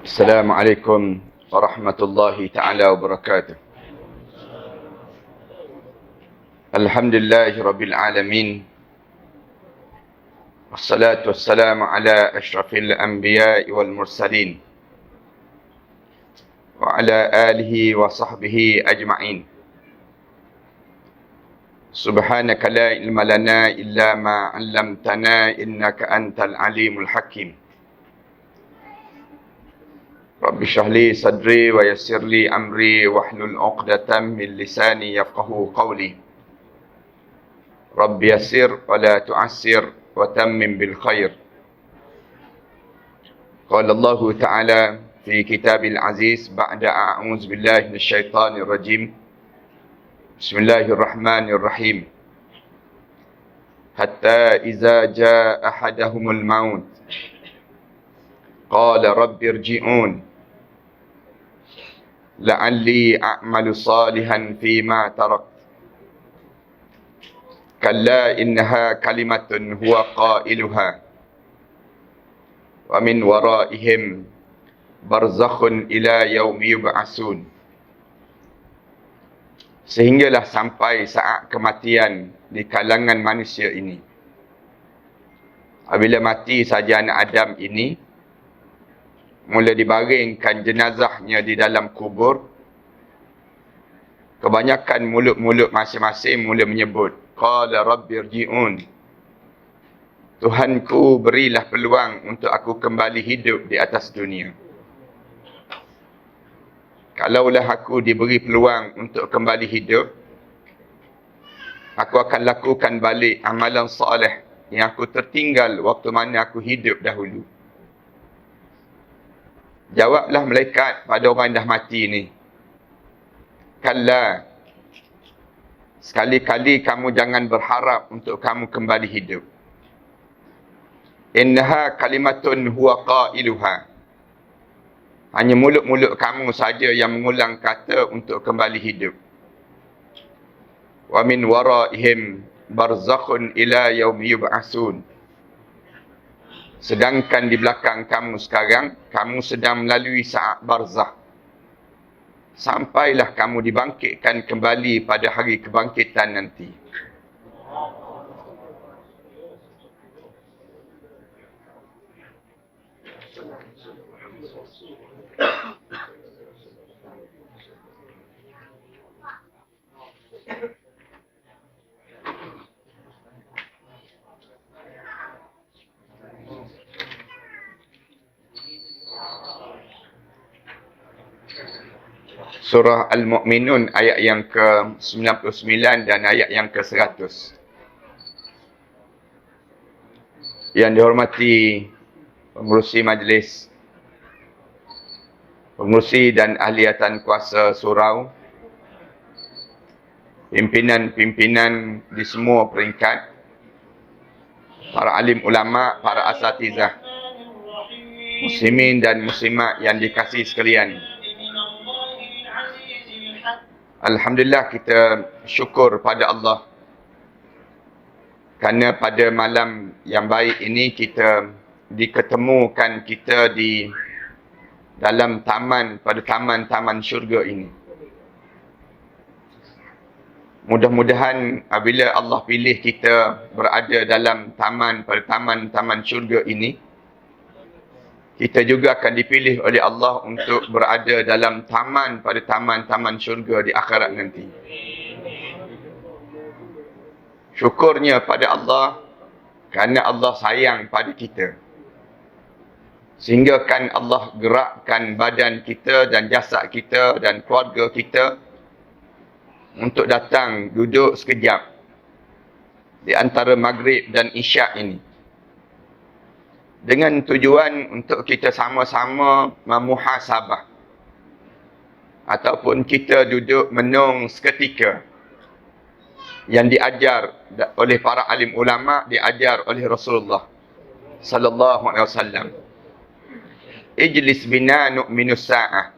Assalamualaikum warahmatullahi ta'ala wabarakatuh. Alhamdulillahi rabbil alamin. Wassalatu wassalamu ala ashrafil anbiya'i wal mursalin wa ala alihi wa sahbihi ajma'in. Subhanaka la ilma lana illa ma 'allamtana innaka antal alimul hakim. Rabbi shrah li sadri wa yassir li amri wahlul 'uqdatam min lisani yafqahu qawli. Rabbi yassir wa la tu'assir wa tammim bil khair. Qala Allah Ta'ala fi kitabil aziz ba'da a'udzu billahi minasyaitonir rajim. Bismillahirrahmanirrahim. Hatta idza jaa ahadahumul maut qala rabbi irji'un la'alli a'malu salihan fima tarakt. Kalla innaha kalimatun huwa qailuha wa min waraihim barzakhun ila yaumi yub'asun. Sehinggalah sampai saat kematian di kalangan manusia ini. Apabila mati saja anak Adam ini, mula dibaringkan jenazahnya di dalam kubur, kebanyakan mulut-mulut masing-masing mula menyebut, Qala Rabbi irji'un. Tuhanku, berilah peluang untuk aku kembali hidup di atas dunia. Kalaulah aku diberi peluang untuk kembali hidup, aku akan lakukan balik amalan soleh yang aku tertinggal waktu mana aku hidup dahulu. Jawablah malaikat pada orang yang dah mati ni, Kalla, sekali-kali kamu jangan berharap untuk kamu kembali hidup. Innaha kalimatun huwa qailuha. Hanya mulut-mulut kamu saja yang mengulang kata untuk kembali hidup. Wa min waraihim barzakhun ila yaumi yub'asun. Sedangkan di belakang kamu sekarang, kamu sedang melalui saat barzakh. Sampailah kamu dibangkitkan kembali pada hari kebangkitan nanti. Surah Al-Mu'minun ayat yang ke-99 dan ayat yang ke-100. Yang dihormati pengerusi majlis, pengerusi dan ahliatan kuasa surau, pimpinan-pimpinan di semua peringkat, para alim ulama, para asatizah, muslimin dan muslimat yang dikasihi sekalian. Alhamdulillah, kita syukur pada Allah kerana pada malam yang baik ini kita diketemukan kita di dalam taman, pada taman-taman syurga ini. Mudah-mudahan apabila Allah pilih kita berada dalam taman, pada taman-taman syurga ini, kita juga akan dipilih oleh Allah untuk berada dalam taman, pada taman-taman syurga di akhirat nanti. Syukurnya pada Allah kerana Allah sayang pada kita, sehingga kan Allah gerakkan badan kita dan jasad kita dan keluarga kita untuk datang duduk sekejap di antara maghrib dan isyak ini, dengan tujuan untuk kita sama-sama memuhasabah ataupun kita duduk menung seketika yang diajar oleh para alim ulama, diajar oleh Rasulullah sallallahu alaihi wasallam. Ijlis bina nu'minu sa'ah.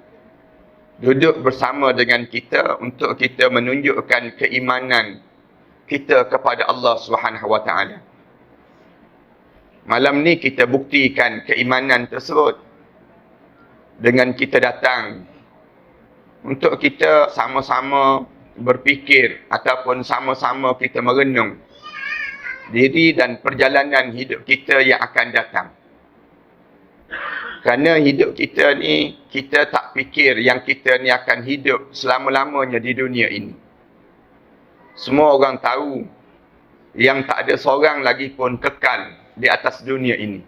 Duduk bersama dengan kita untuk kita menunjukkan keimanan kita kepada Allah Subhanahu wa taala. Malam ni kita buktikan keimanan tersebut dengan kita datang untuk kita sama-sama berfikir ataupun sama-sama kita merenung diri dan perjalanan hidup kita yang akan datang. Kerana hidup kita ni, kita tak fikir yang kita ni akan hidup selama-lamanya di dunia ini. Semua orang tahu yang tak ada seorang lagi pun kekal di atas dunia ini.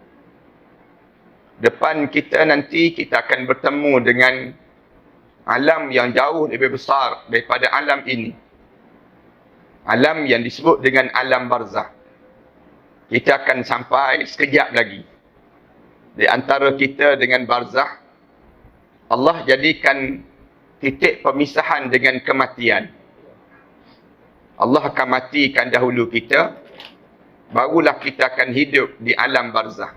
Depan kita nanti kita akan bertemu dengan alam yang jauh lebih besar daripada alam ini. Alam yang disebut dengan alam barzakh. Kita akan sampai sekejap lagi. Di antara kita dengan barzakh, Allah jadikan titik pemisahan dengan kematian. Allah akan matikan dahulu kita, barulah kita akan hidup di alam barzakh.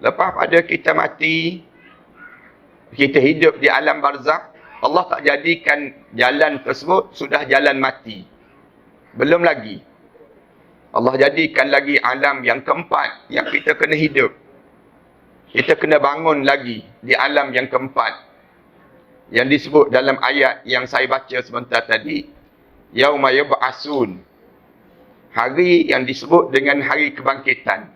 Lepas pada kita mati, kita hidup di alam barzakh, Allah tak jadikan jalan tersebut sudah jalan mati. Belum lagi. Allah jadikan lagi alam yang keempat yang kita kena hidup. Kita kena bangun lagi di alam yang keempat. Yang disebut dalam ayat yang saya baca sebentar tadi. Yauma yub'asun. Hari yang disebut dengan hari kebangkitan.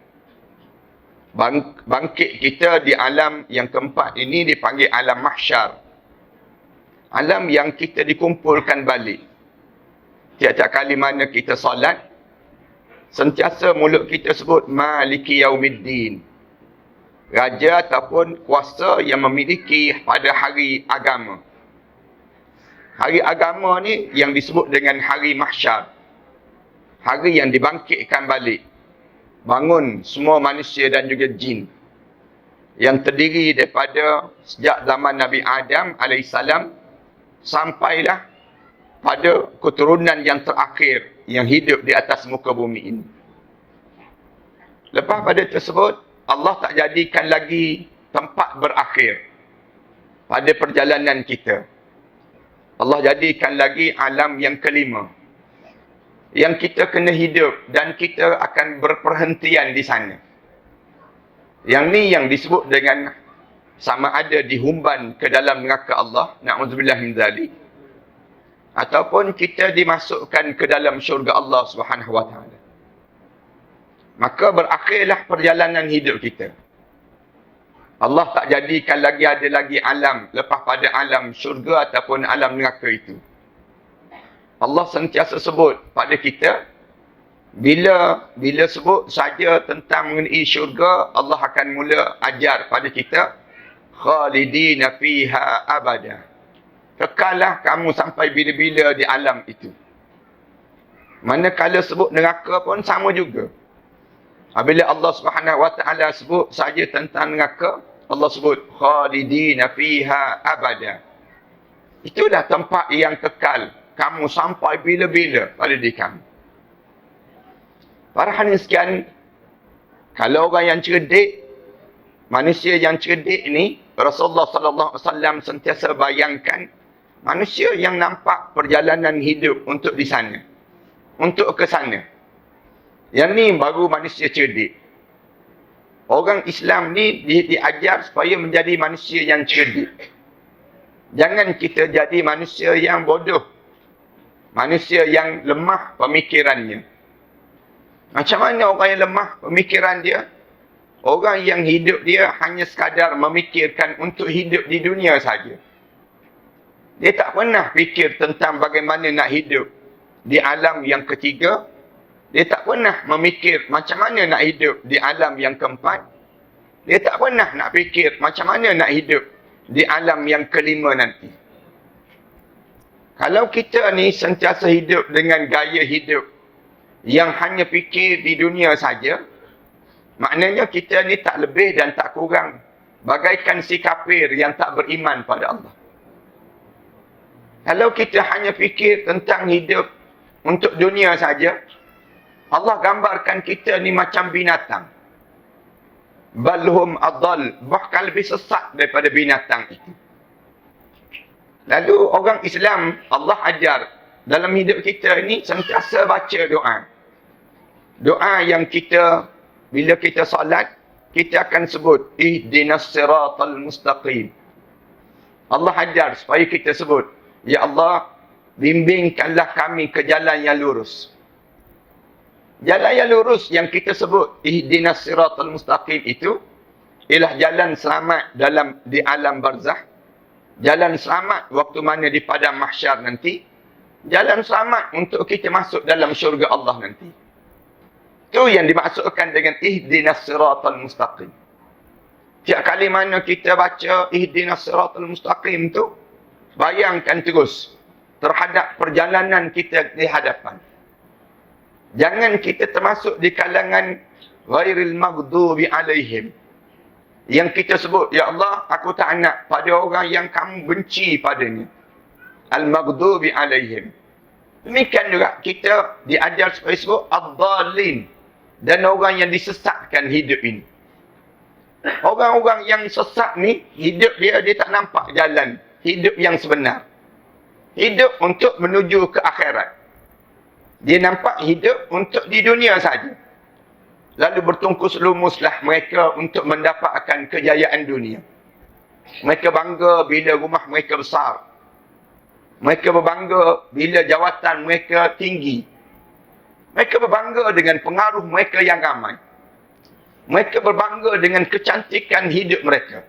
Bangkit kita di alam yang keempat ini dipanggil alam mahsyar. Alam yang kita dikumpulkan balik. Tiap-tiap kali mana kita solat, sentiasa mulut kita sebut Maliki Yaumiddin. Raja ataupun kuasa yang memiliki pada hari agama. Hari agama ni yang disebut dengan hari mahsyar. Hari yang dibangkitkan balik. Bangun semua manusia dan juga jin. Yang terdiri daripada sejak zaman Nabi Adam AS sampailah pada keturunan yang terakhir yang hidup di atas muka bumi ini. Lepas pada tersebut, Allah tak jadikan lagi tempat berakhir pada perjalanan kita. Allah jadikan lagi alam yang kelima. Yang kita kena hidup dan kita akan berperhentian di sana. Yang ni yang disebut dengan sama ada dihumban ke dalam neraka Allah, na'udzubillah min dzalik, ataupun kita dimasukkan ke dalam syurga Allah Subhanahu wa taala. Maka berakhirlah perjalanan hidup kita. Allah tak jadikan lagi ada lagi alam lepas pada alam syurga ataupun alam neraka itu. Allah sentiasa sebut pada kita, bila sebut saja tentang mengenai syurga, Allah akan mula ajar pada kita, khalidina fiha abada. Kekallah kamu sampai bila-bila di alam itu. Manakala sebut neraka pun sama juga. Apabila Allah Subhanahu wa taala sebut saja tentang neraka, Allah sebut khalidina fiha abada. Itulah tempat yang kekal. Kamu sampai bila-bila pada diri kamu. Para hadirin sekalian, kalau orang yang cerdik, manusia yang cerdik ni, Rasulullah sallallahu alaihi wasallam sentiasa bayangkan manusia yang nampak perjalanan hidup untuk di sana, untuk ke sana. Yang ni baru manusia cerdik. Orang Islam ni diajar supaya menjadi manusia yang cerdik. Jangan kita jadi manusia yang bodoh. Manusia yang lemah pemikirannya. Macam mana orang yang lemah pemikiran dia? Orang yang hidup dia hanya sekadar memikirkan untuk hidup di dunia saja. Dia tak pernah fikir tentang bagaimana nak hidup di alam yang ketiga. Dia tak pernah memikir macam mana nak hidup di alam yang keempat. Dia tak pernah nak fikir macam mana nak hidup di alam yang kelima nanti. Kalau kita ni sentiasa hidup dengan gaya hidup yang hanya fikir di dunia saja, maknanya kita ni tak lebih dan tak kurang bagaikan si kafir yang tak beriman pada Allah. Kalau kita hanya fikir tentang hidup untuk dunia saja, Allah gambarkan kita ni macam binatang. Balhum adall, bahkan lebih sesat daripada binatang itu. Lalu orang Islam, Allah ajar dalam hidup kita ni sentiasa baca doa. Doa yang kita, bila kita solat, kita akan sebut ihdinas siratal mustaqim. Allah ajar supaya kita sebut, ya Allah, bimbingkanlah kami ke jalan yang lurus. Jalan yang lurus yang kita sebut ihdinas siratal mustaqim itu ialah jalan selamat di alam barzah, jalan selamat waktu mana di padang mahsyar nanti, jalan selamat untuk kita masuk dalam syurga Allah nanti. Itu yang dimaksudkan dengan ihdinas siratal mustaqim. Tiap kali mana kita baca ihdinas siratal mustaqim tu, bayangkan terus terhadap perjalanan kita di hadapan. Jangan kita termasuk di kalangan ghairil maghdubi alaihim. Yang kita sebut, ya Allah, aku tak nak pada orang yang kamu benci padanya. Al-maghdubi alaihim. Demikian juga kita diajar supaya sebut ad-dhalin, dan orang yang disesatkan hidup ini. Orang-orang yang sesat ni, hidup dia tak nampak jalan hidup yang sebenar. Hidup untuk menuju ke akhirat. Dia nampak hidup untuk di dunia saja. Lalu bertungkus lumuslah mereka untuk mendapatkan kejayaan dunia. Mereka bangga bila rumah mereka besar. Mereka berbangga bila jawatan mereka tinggi. Mereka berbangga dengan pengaruh mereka yang ramai. Mereka berbangga dengan kecantikan hidup mereka.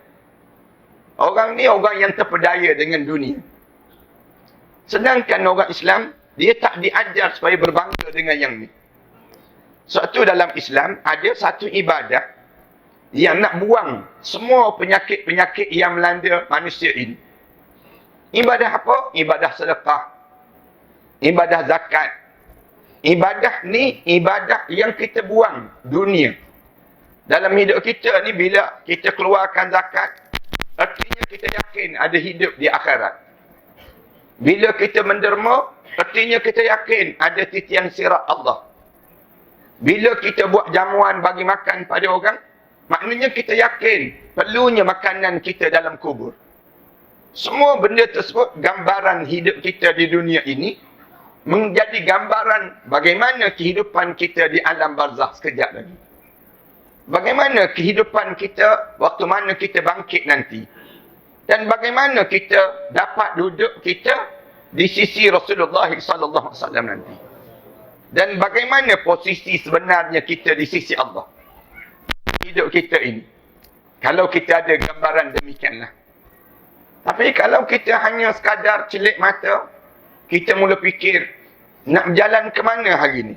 Orang ni orang yang terpedaya dengan dunia. Sedangkan orang Islam, dia tak diajar supaya berbangga dengan yang ni. Suatu dalam Islam, ada satu ibadah yang nak buang semua penyakit-penyakit yang melanda manusia ini. Ibadah apa? Ibadah sedekah. Ibadah zakat. Ibadah ni, ibadah yang kita buang dunia. Dalam hidup kita ni, bila kita keluarkan zakat, artinya kita yakin ada hidup di akhirat. Bila kita menderma, artinya kita yakin ada titian sirat Allah. Bila kita buat jamuan bagi makan pada orang, maknanya kita yakin perlunya makanan kita dalam kubur. Semua benda tersebut, gambaran hidup kita di dunia ini, menjadi gambaran bagaimana kehidupan kita di alam barzakh sekejap lagi. Bagaimana kehidupan kita waktu mana kita bangkit nanti. Dan bagaimana kita dapat duduk kita di sisi Rasulullah SAW nanti. Dan bagaimana posisi sebenarnya kita di sisi Allah. Hidup kita ini. Kalau kita ada gambaran demikianlah. Tapi kalau kita hanya sekadar celik mata, kita mula fikir, nak berjalan ke mana hari ini?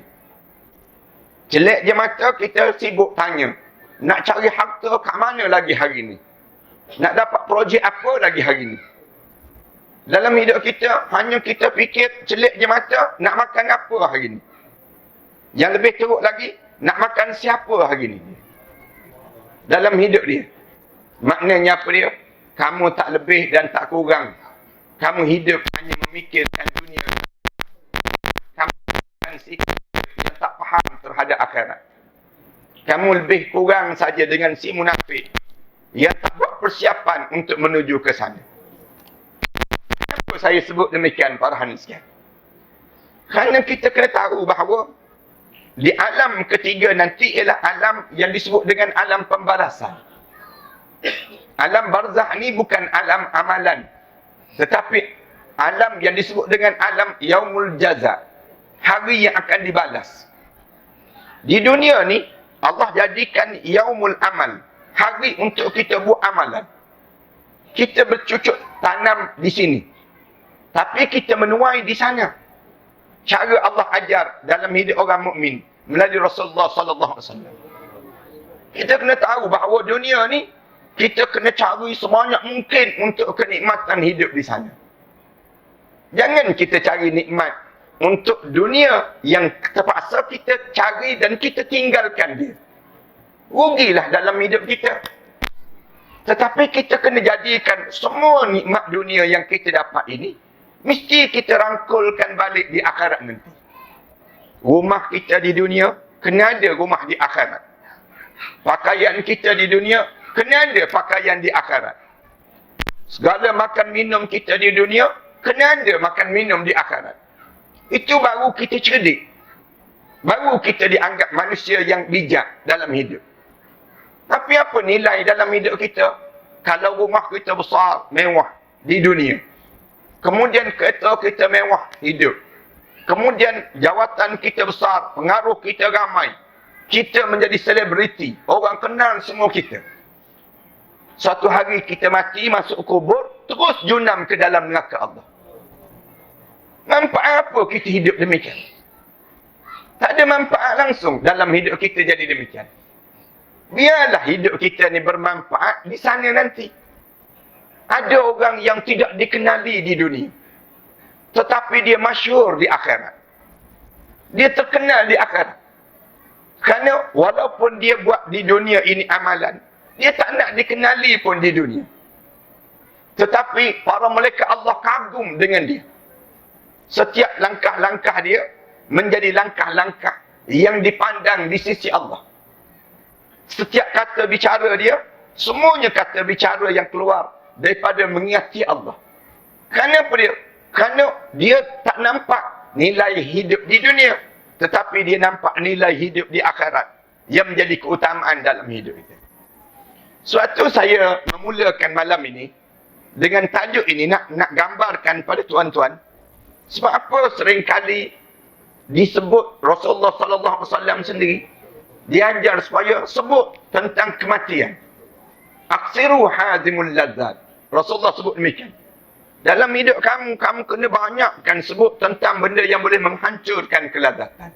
Celik je mata, kita sibuk tanya, nak cari harta kat mana lagi hari ini? Nak dapat projek apa lagi hari ini? Dalam hidup kita, hanya kita fikir celik je mata, nak makan apa hari ini? Yang lebih teruk lagi, nak makan siapa hari ini? Dalam hidup dia. Maknanya apa dia? Kamu tak lebih dan tak kurang. Kamu hidup hanya memikirkan dunia. Kamu bukan sikap yang tak faham terhadap akhirat. Kamu lebih kurang saja dengan si munafik yang tak buat persiapan untuk menuju ke sana. Kenapa saya sebut demikian, para hadirin sekalian? Kerana kita kena tahu bahawa di alam ketiga nanti ialah alam yang disebut dengan alam pembalasan. Alam barzakh ni bukan alam amalan, tetapi alam yang disebut dengan alam yaumul jaza, hari yang akan dibalas. Di dunia ni Allah jadikan yaumul amal, hari untuk kita buat amalan. Kita bercucuk tanam di sini, tapi kita menuai di sana. Cara Allah ajar dalam hidup orang mukmin melalui Rasulullah sallallahu alaihi wasallam. Kita kena tahu bahawa dunia ni kita kena cari sebanyak mungkin untuk kenikmatan hidup di sana. Jangan kita cari nikmat untuk dunia yang terpaksa kita cari dan kita tinggalkan dia. Rugilah dalam hidup kita. Tetapi kita kena jadikan semua nikmat dunia yang kita dapat ini, mesti kita rangkulkan balik di akhirat nanti. Rumah kita di dunia, kena ada rumah di akhirat. Pakaian kita di dunia, kena ada pakaian di akhirat. Segala makan minum kita di dunia, kena ada makan minum di akhirat. Itu baru kita cerdik. Baru kita dianggap manusia yang bijak dalam hidup. Tapi apa nilai dalam hidup kita? Kalau rumah kita besar, mewah di dunia. Kemudian kereta kita mewah, hidup. Kemudian jawatan kita besar, pengaruh kita ramai. Kita menjadi selebriti. Orang kenal semua kita. Suatu hari kita mati, masuk kubur, terus junam ke dalam neraka Allah. Manfaat apa kita hidup demikian? Tak ada manfaat langsung dalam hidup kita jadi demikian. Biarlah hidup kita ni bermanfaat di sana nanti. Ada orang yang tidak dikenali di dunia, tetapi dia masyhur di akhirat. Dia terkenal di akhirat. Kerana walaupun dia buat di dunia ini amalan, dia tak nak dikenali pun di dunia. Tetapi para malaikat Allah kagum dengan dia. Setiap langkah-langkah dia menjadi langkah-langkah yang dipandang di sisi Allah. Setiap kata bicara dia, semuanya kata bicara yang keluar daripada mengingati Allah. Kenapa dia? Kerana dia tak nampak nilai hidup di dunia, tetapi dia nampak nilai hidup di akhirat yang menjadi keutamaan dalam hidup itu. Suatu saya memulakan malam ini dengan tajuk ini nak gambarkan pada tuan-tuan. Sebab apa seringkali disebut Rasulullah sallallahu alaihi wasallam sendiri diajar supaya sebut tentang kematian. Aksiru hazimul ladzat. Rasulullah sebut demikian. Dalam hidup kamu kena banyakkan sebut tentang benda yang boleh menghancurkan kelazatan.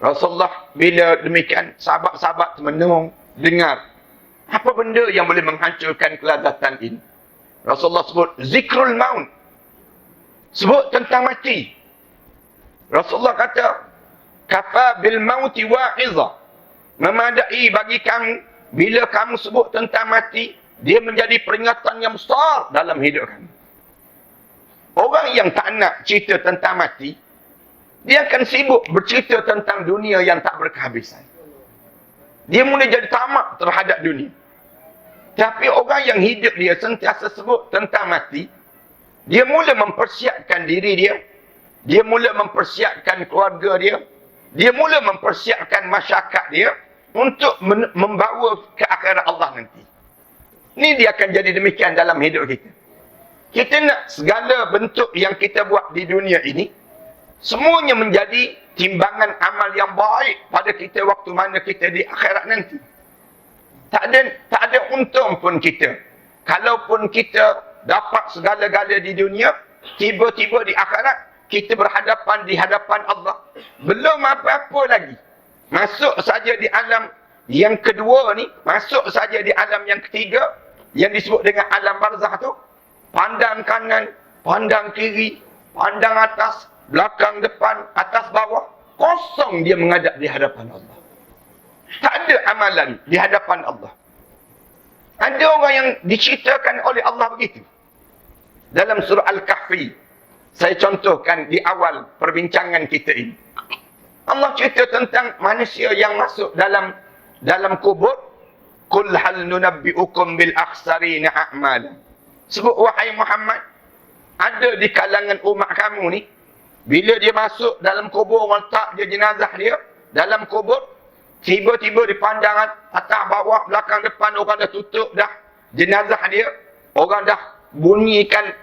Rasulullah bila demikian, sahabat-sahabat mendengar, dengar. Apa benda yang boleh menghancurkan kelazatan ini? Rasulullah sebut zikrul maut. Sebut tentang mati. Rasulullah kata, kafa bil mauti wa'iza. Memadai bagi kamu, bila kamu sebut tentang mati, dia menjadi peringatan yang besar dalam hidup kamu. Orang yang tak nak cerita tentang mati, dia akan sibuk bercerita tentang dunia yang tak berkehabisan. Dia mula jadi tamak terhadap dunia. Tapi orang yang hidup dia sentiasa sebut tentang mati, dia mula mempersiapkan diri dia, dia mula mempersiapkan keluarga dia, dia mula mempersiapkan masyarakat dia untuk membawa ke akhirat Allah nanti. Ini dia akan jadi demikian dalam hidup kita. Kita nak segala bentuk yang kita buat di dunia ini, semuanya menjadi timbangan amal yang baik pada kita waktu mana kita di akhirat nanti. Tak ada untung pun kita. Kalaupun kita dapat segala-gala di dunia, tiba-tiba di akhirat, kita berhadapan di hadapan Allah. Belum apa-apa lagi. Masuk saja di alam yang kedua ni, masuk saja di alam yang ketiga, yang disebut dengan alam barzah tu, pandang kanan, pandang kiri, pandang atas, belakang, depan, atas, bawah, kosong dia menghadap di hadapan Allah. Tak ada amalan di hadapan Allah. Ada orang yang diceritakan oleh Allah begitu. Dalam surah Al-Kahfi, saya contohkan di awal perbincangan kita ini. Allah cerita tentang manusia yang masuk dalam kubur. Qul hal nunabbi'ukum bil akhsarina a'mala. Sebut wahai Muhammad, ada di kalangan umat kamu ni, bila dia masuk dalam kubur, letak dia jenazah dia dalam kubur, tiba-tiba dipandang atas, bawah, belakang, depan, orang dah tutup dah jenazah dia, orang dah bunyikan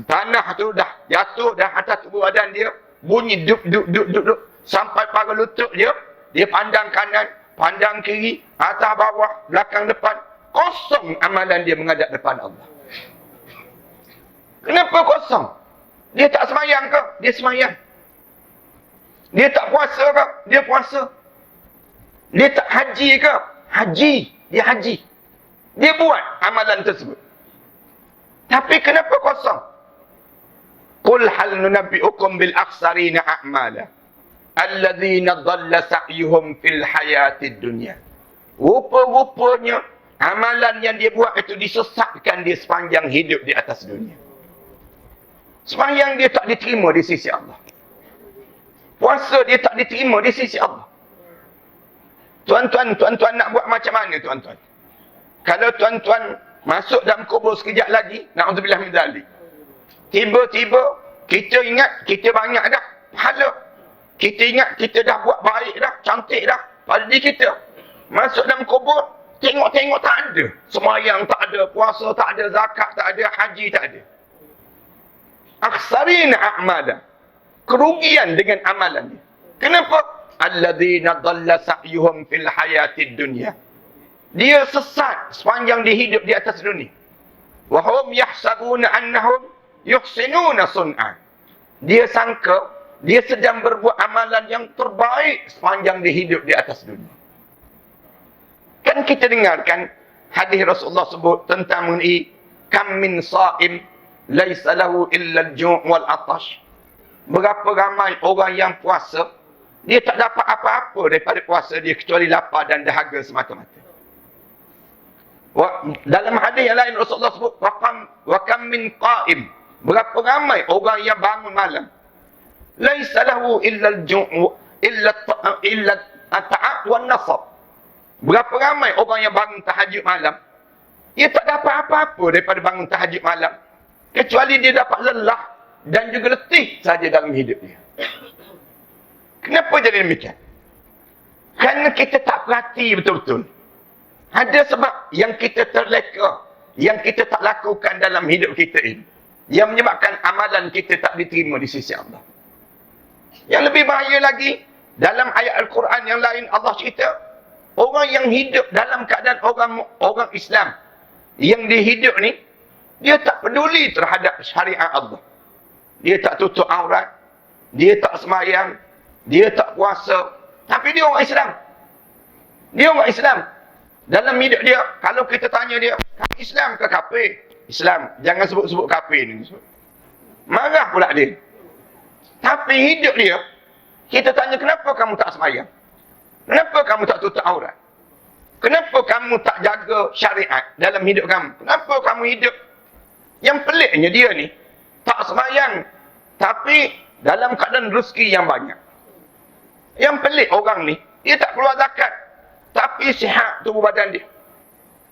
tanah tu dah jatuh dah atas tubuh badan dia, bunyi duk sampai pada lutut dia, dia pandang kanan, pandang kiri, atas, bawah, belakang, depan, kosong amalan dia menghadap depan Allah. Kenapa kosong? Dia tak semayang ke? Dia semayang. Dia tak puasa ke? Dia puasa. Dia tak haji ke? Haji. Dia haji. Dia buat amalan tersebut. Tapi kenapa kosong? Qul hal nunabbi'ukum bil akhsarina a'mala alladzina dhalla sa'yuhum fil hayatid dunya. Rupa-rupanya amalan yang dia buat itu disesatkan dia sepanjang hidup di atas dunia. Sembahyang dia tak diterima di sisi Allah. Puasa dia tak diterima di sisi Allah. Tuan-tuan nak buat macam mana tuan-tuan? Kalau tuan-tuan masuk dalam kubur sekejap lagi, na'udzubillah min dzalik, tiba-tiba kita ingat kita banyak dah pahala. Kita ingat kita dah buat baik dah, cantik dah pada diri kita. Masuk dalam kubur, tengok-tengok tak ada. Semayang tak ada, puasa tak ada, zakat tak ada, haji tak ada. Aksarina a'mala. Kerugian dengan amalan dia. Kenapa? Alladzina dhalla sa'yuhum fil hayatid dunya. Dia sesat sepanjang dia hidup di atas dunia. Wa hum yahsabuna annahum yuhsinuna sun'a. Dia sangka dia sedang berbuat amalan yang terbaik sepanjang dia hidup di atas dunia. Kan kita dengarkan hadis Rasulullah sebut tentang mengenai kam min sha'im laisa lahu illa al-ju' wal 'atash. Berapa ramai orang yang puasa, dia tak dapat apa-apa daripada puasa dia kecuali lapar dan dahaga semata-mata. Dalam hadis yang lain Rasulullah sebut wa kam min qa'im. Berapa ramai orang yang bangun malam, laisa lahu illa al-ju' illa at-ta'ab wan nasab. Berapa ramai orang yang bangun tahajud malam, dia tak dapat apa-apa daripada bangun tahajud malam kecuali dia dapat lelah dan juga letih saja dalam hidup dia. Kenapa jadi demikian? Kerana kita tak perhati betul-betul. Ada sebab yang kita terleka, yang kita tak lakukan dalam hidup kita ini, yang menyebabkan amalan kita tak diterima di sisi Allah. Yang lebih bahaya lagi, dalam ayat Al-Quran yang lain Allah cerita, orang yang hidup dalam keadaan orang Islam, yang dia hidup ni, dia tak peduli terhadap syariat Allah. Dia tak tutup aurat, dia tak semayang, dia tak puasa, tapi dia orang Islam. Dia orang Islam. Dalam hidup dia, kalau kita tanya dia, kamu Islam ke kafir? Islam. Jangan sebut-sebut kafir ni. Marah pula dia. Tapi hidup dia, kita tanya, kenapa kamu tak semayang? Kenapa kamu tak tutup aurat? Kenapa kamu tak jaga syariat dalam hidup kamu? Kenapa kamu hidup? Yang peliknya dia ni, tak semayang, tapi dalam keadaan rezeki yang banyak. Yang pelik orang ni, dia tak keluar zakat, tapi sihat tubuh badan dia.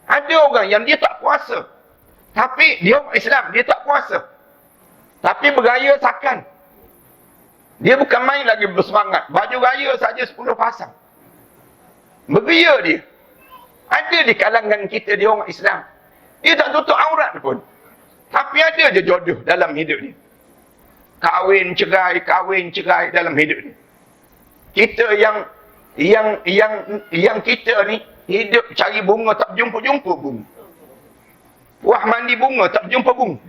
Ada orang yang dia tak puasa, tapi dia orang Islam, dia tak puasa, tapi bergaya sakan. Dia bukan main lagi bersemangat, baju raya saja 10 pasang. Beria dia. Ada di kalangan kita dia orang Islam, dia tak tutup aurat pun, tapi ada je jodoh dalam hidup dia. Kahwin cerai dalam hidup dia. Kita yang kita ni hidup cari bunga tak jumpa bunga. Wah mandi bunga tak jumpa bunga.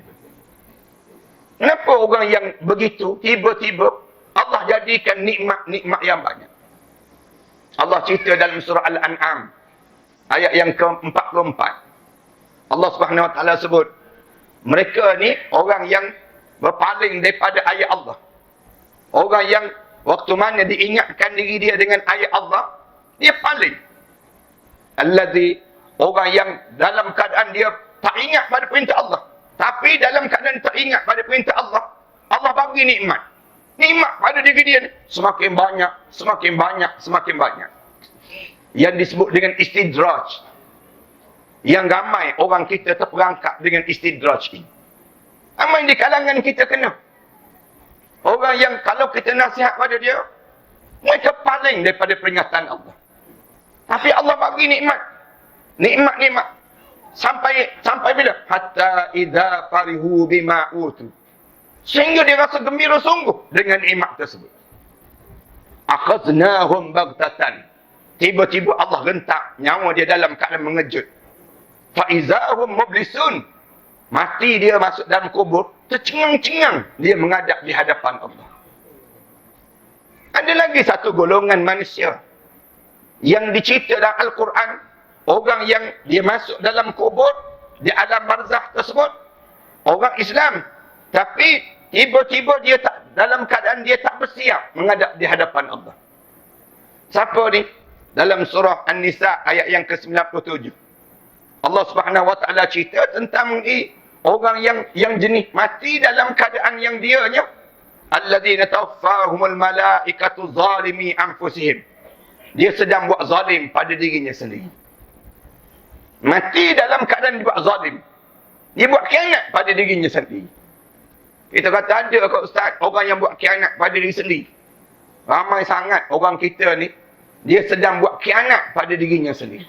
Kenapa orang yang begitu tiba-tiba Allah jadikan nikmat yang banyak? Allah cerita dalam surah Al-An'am ayat yang ke-44. Allah Subhanahu Wa Taala sebut, mereka ni orang yang berpaling daripada ayat Allah. Orang yang waktu mana diingatkan diri dia dengan ayat Allah, dia paling. Allazi, orang yang dalam keadaan dia tak ingat pada perintah Allah, tapi dalam keadaan tak ingat pada perintah Allah, Allah bagi nikmat. Nikmat pada diri dia ni semakin banyak, semakin banyak, semakin banyak. Yang disebut dengan istidraj. Yang ramai orang kita terperangkap dengan istidraj ini. Ramai di kalangan kita kena. Orang yang kalau kita nasihat pada dia, mereka paling daripada peringatan Allah. Tapi Allah bagi nikmat. Nikmat-nikmat. Sampai bila? Hatta idza farihu bima utu. Sehingga dia rasa gembira sungguh dengan nikmat tersebut. Akhadnahum baghtatan. Tiba-tiba Allah rentak nyawa dia dalam keadaan mengejut. Fa izahum mublisun. Mati dia masuk dalam kubur, tercengang-cengang dia menghadap di hadapan Allah. Ada lagi satu golongan manusia yang dicerita dalam Al-Quran, orang yang dia masuk dalam kubur, di alam barzakh tersebut, orang Islam, tapi tiba-tiba dia tak, dalam keadaan dia tak bersiap menghadap di hadapan Allah. Siapa ni? Dalam surah An-Nisa ayat yang ke-97. Allah Subhanahu Wa Taala cerita tentang orang yang jenis mati dalam keadaan yang dianya, alladzina tawaffahumul malaikatu zalimi anfusihim. Dia sedang buat zalim pada dirinya sendiri. Mati dalam keadaan dia buat zalim. Dia buat khianat pada dirinya sendiri. Kita kata ada ke ustaz orang yang buat khianat pada diri sendiri? Ramai sangat orang kita ni, dia sedang buat khianat pada dirinya sendiri.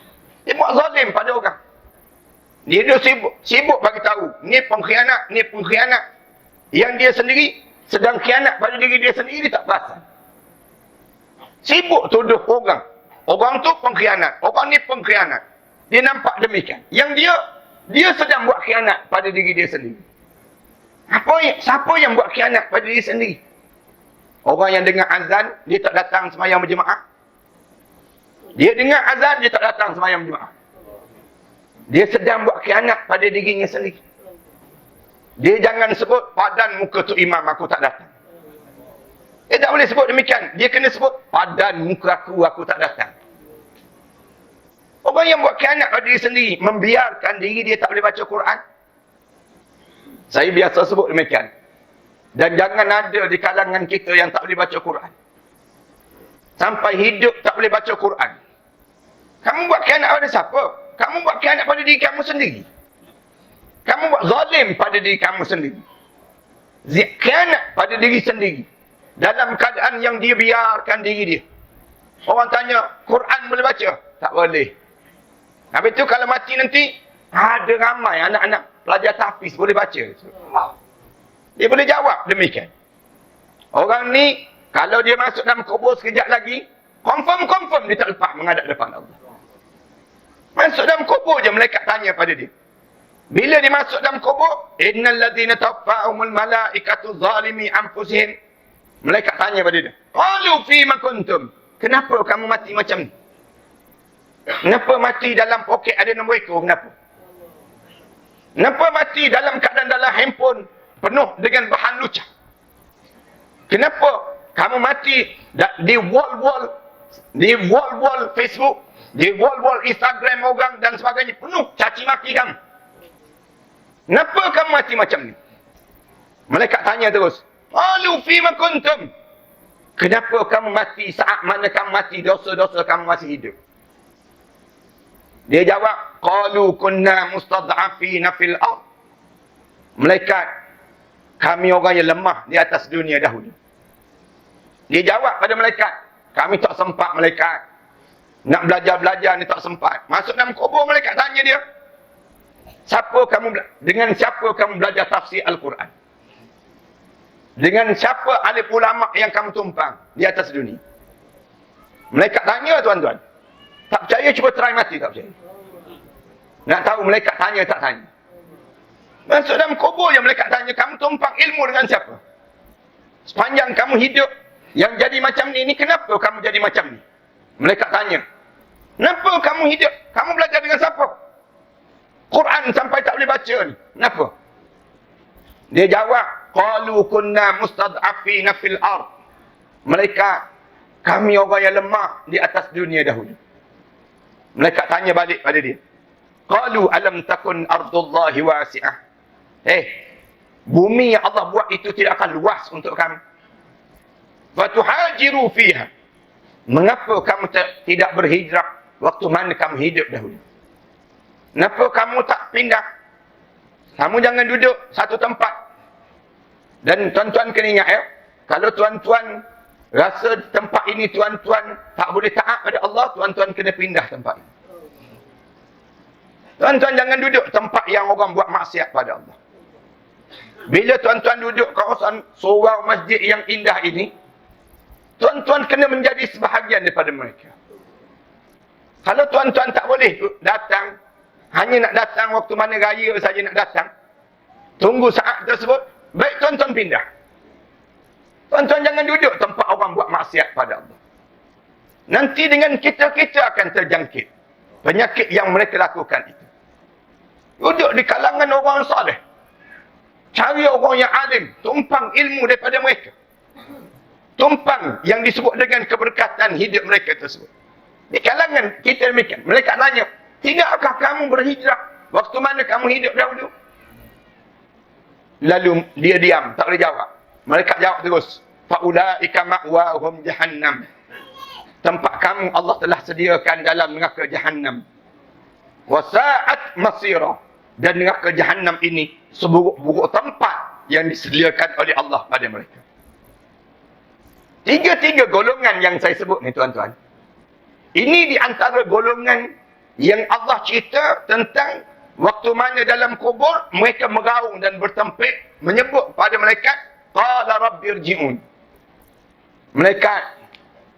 Dia buat zalim pada orang. Dia sibuk bagi tahu, ni pengkhianat, ni pengkhianat. Yang dia sendiri sedang khianat pada diri dia sendiri, dia tak perasan. Sibuk tuduh orang. Orang tu pengkhianat, orang ni pengkhianat. Dia nampak demikian. Yang dia sedang buat khianat pada diri dia sendiri. Siapa yang buat khianat pada diri sendiri? Orang yang dengar azan, dia tak datang sembahyang berjemaah. Dia dengar azan, dia tak datang sembahyang berjemaah. Dia sedang buat khianat pada dirinya sendiri. Dia jangan sebut, padan muka tu imam, aku tak datang. Dia tak boleh sebut demikian. Dia kena sebut, padan muka aku tak datang. Orang yang buat khianat pada diri sendiri, membiarkan diri dia tak boleh baca Quran. Saya biasa sebut demikian. Dan jangan ada di kalangan kita yang tak boleh baca Quran. Sampai hidup tak boleh baca Quran. Kamu buat khianat pada siapa? Kamu buat khianat pada diri kamu sendiri. Kamu buat zalim pada diri kamu sendiri. Khianat pada diri sendiri. Dalam keadaan yang dia biarkan diri dia. Orang tanya, Quran boleh baca? Tak boleh. Habis tu kalau mati nanti, ada ramai anak-anak pelajar tahfiz boleh baca. Dia boleh jawab demikian. Orang ni, kalau dia masuk dalam kubur sekejap lagi, confirm dia tak lepas menghadap depan Allah. Masuk dalam kubur je, malaikat tanya pada dia. Bila dia masuk dalam kubur, innal ladzina tawaffahumul malaikatu zalimi anfusihim. Malaikat tanya pada dia, qalu fima kuntum? Kenapa kamu mati macam ni? Kenapa mati dalam poket ada nombor ekor? Kenapa mati dalam keadaan dalam handphone penuh dengan bahan lucah? Kenapa kamu mati di wall-wall Facebook, di wall-wall Instagram orang dan sebagainya penuh caci maki kamu? Kenapa kamu mati macam ni? Malaikat tanya terus, qalu fima kuntum? Kenapa kamu mati saat mana kamu mati, dosa-dosa kamu masih hidup? Dia jawab, qalu kunna mustad'afina fil ard. Malaikat, kami orang yang lemah di atas dunia dahulu. Dia jawab pada malaikat, kami tak sempat malaikat. Nak belajar-belajar ni tak sempat. Masuk dalam kubur, malaikat tanya dia, dengan siapa kamu belajar tafsir Al-Quran? Dengan siapa alim ulama yang kamu tumpang di atas dunia? Malaikat tanya, tuan-tuan. Tak percaya, cuba try mati, tak percaya. Nak tahu malaikat tanya tak tanya? Masuk dalam kubur yang malaikat tanya, kamu tumpang ilmu dengan siapa? Sepanjang kamu hidup, yang jadi macam ni kenapa kamu jadi macam ni? Malaikat tanya, kenapa kamu hidup? Kamu belajar dengan siapa? Quran sampai tak boleh baca ni. Kenapa? Dia jawab, qalu kunna mustad'afina fil ard. Malaikat, kami orang yang lemah di atas dunia dahulu. Malaikat tanya balik pada dia, qalu alam takun ardullahi wasi'ah. Bumi yang Allah buat itu tidak akan luas untuk kamu. Fatuhajiru fiha. Mengapa kamu tidak berhijrah waktu mana kamu hidup dahulu? Kenapa kamu tak pindah? Kamu jangan duduk satu tempat. Dan tuan-tuan kena ingat ya, kalau tuan-tuan rasa tempat ini tuan-tuan tak boleh taat pada Allah, tuan-tuan kena pindah tempat ini. Tuan-tuan jangan duduk tempat yang orang buat maksiat pada Allah. Bila tuan-tuan duduk kawasan surau masjid yang indah ini, tuan-tuan kena menjadi sebahagian daripada mereka. Kalau tuan-tuan tak boleh datang, hanya nak datang waktu mana raya saja nak datang, tunggu saat tersebut, baik tuan-tuan pindah. Tuan-tuan jangan duduk tempat orang buat maksiat pada Allah. Nanti dengan kita akan terjangkit penyakit yang mereka lakukan itu. Duduk di kalangan orang saleh. Cari orang yang alim, tumpang ilmu daripada mereka. Tumpang yang disebut dengan keberkatan hidup mereka tersebut. Di kalangan kita demikian. Mereka tanya, tidakkah kamu berhijrah waktu mana kamu hidup dahulu? Lalu dia diam, tak boleh jawab. Mereka jawab terus, faulaika ma'wahum jahannam. Tempat kamu Allah telah sediakan dalam neraka jahannam. Wa sa'at masira. Dan neraka jahannam ini seburuk-buruk tempat yang disediakan oleh Allah pada mereka. Tiga-tiga golongan yang saya sebut ni tuan-tuan, ini di antara golongan yang Allah cerita tentang waktu mana dalam kubur mereka meraung dan bertempik menyebut pada malaikat, qala rabbirji'un. Malaikat,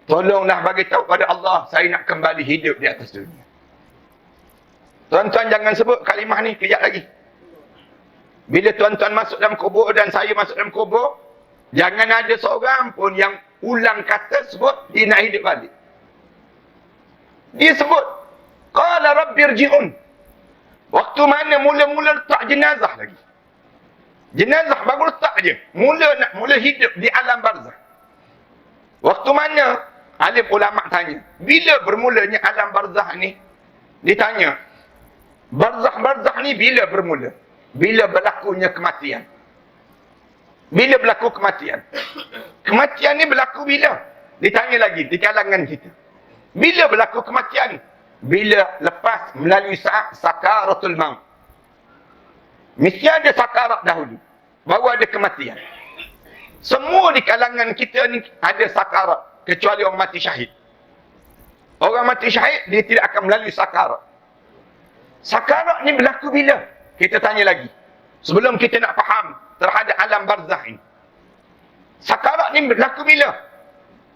tolonglah bagi tahu pada Allah, saya nak kembali hidup di atas dunia. Tuan-tuan jangan sebut kalimah ni kejap lagi. Bila tuan-tuan masuk dalam kubur dan saya masuk dalam kubur, jangan ada seorang pun yang ulang kata sebut dia nak hidup balik. Dia sebut, qala rabbirji'un. Waktu mana mula-mula letak jenazah lagi. Jenazah baru letak je. Mula hidup di alam barzah. Waktu mana? Alim ulama tanya. Bila bermulanya alam barzah ni? Ditanya. Barzah ni bila bermula? Bila berlakunya kematian. Bila berlaku kematian? Kematian ni berlaku bila? Ditanya lagi di kalangan kita. Bila berlaku kematian? Bila lepas melalui saat sakaratul maut. Mesti ada sakarat dahulu. Baru ada kematian. Semua di kalangan kita ni ada sakarat. Kecuali orang mati syahid. Orang mati syahid, dia tidak akan melalui sakarat. Sakarat ni berlaku bila? Kita tanya lagi. Sebelum kita nak faham terhadap alam barzah ini. Sakarat ni berlaku bila?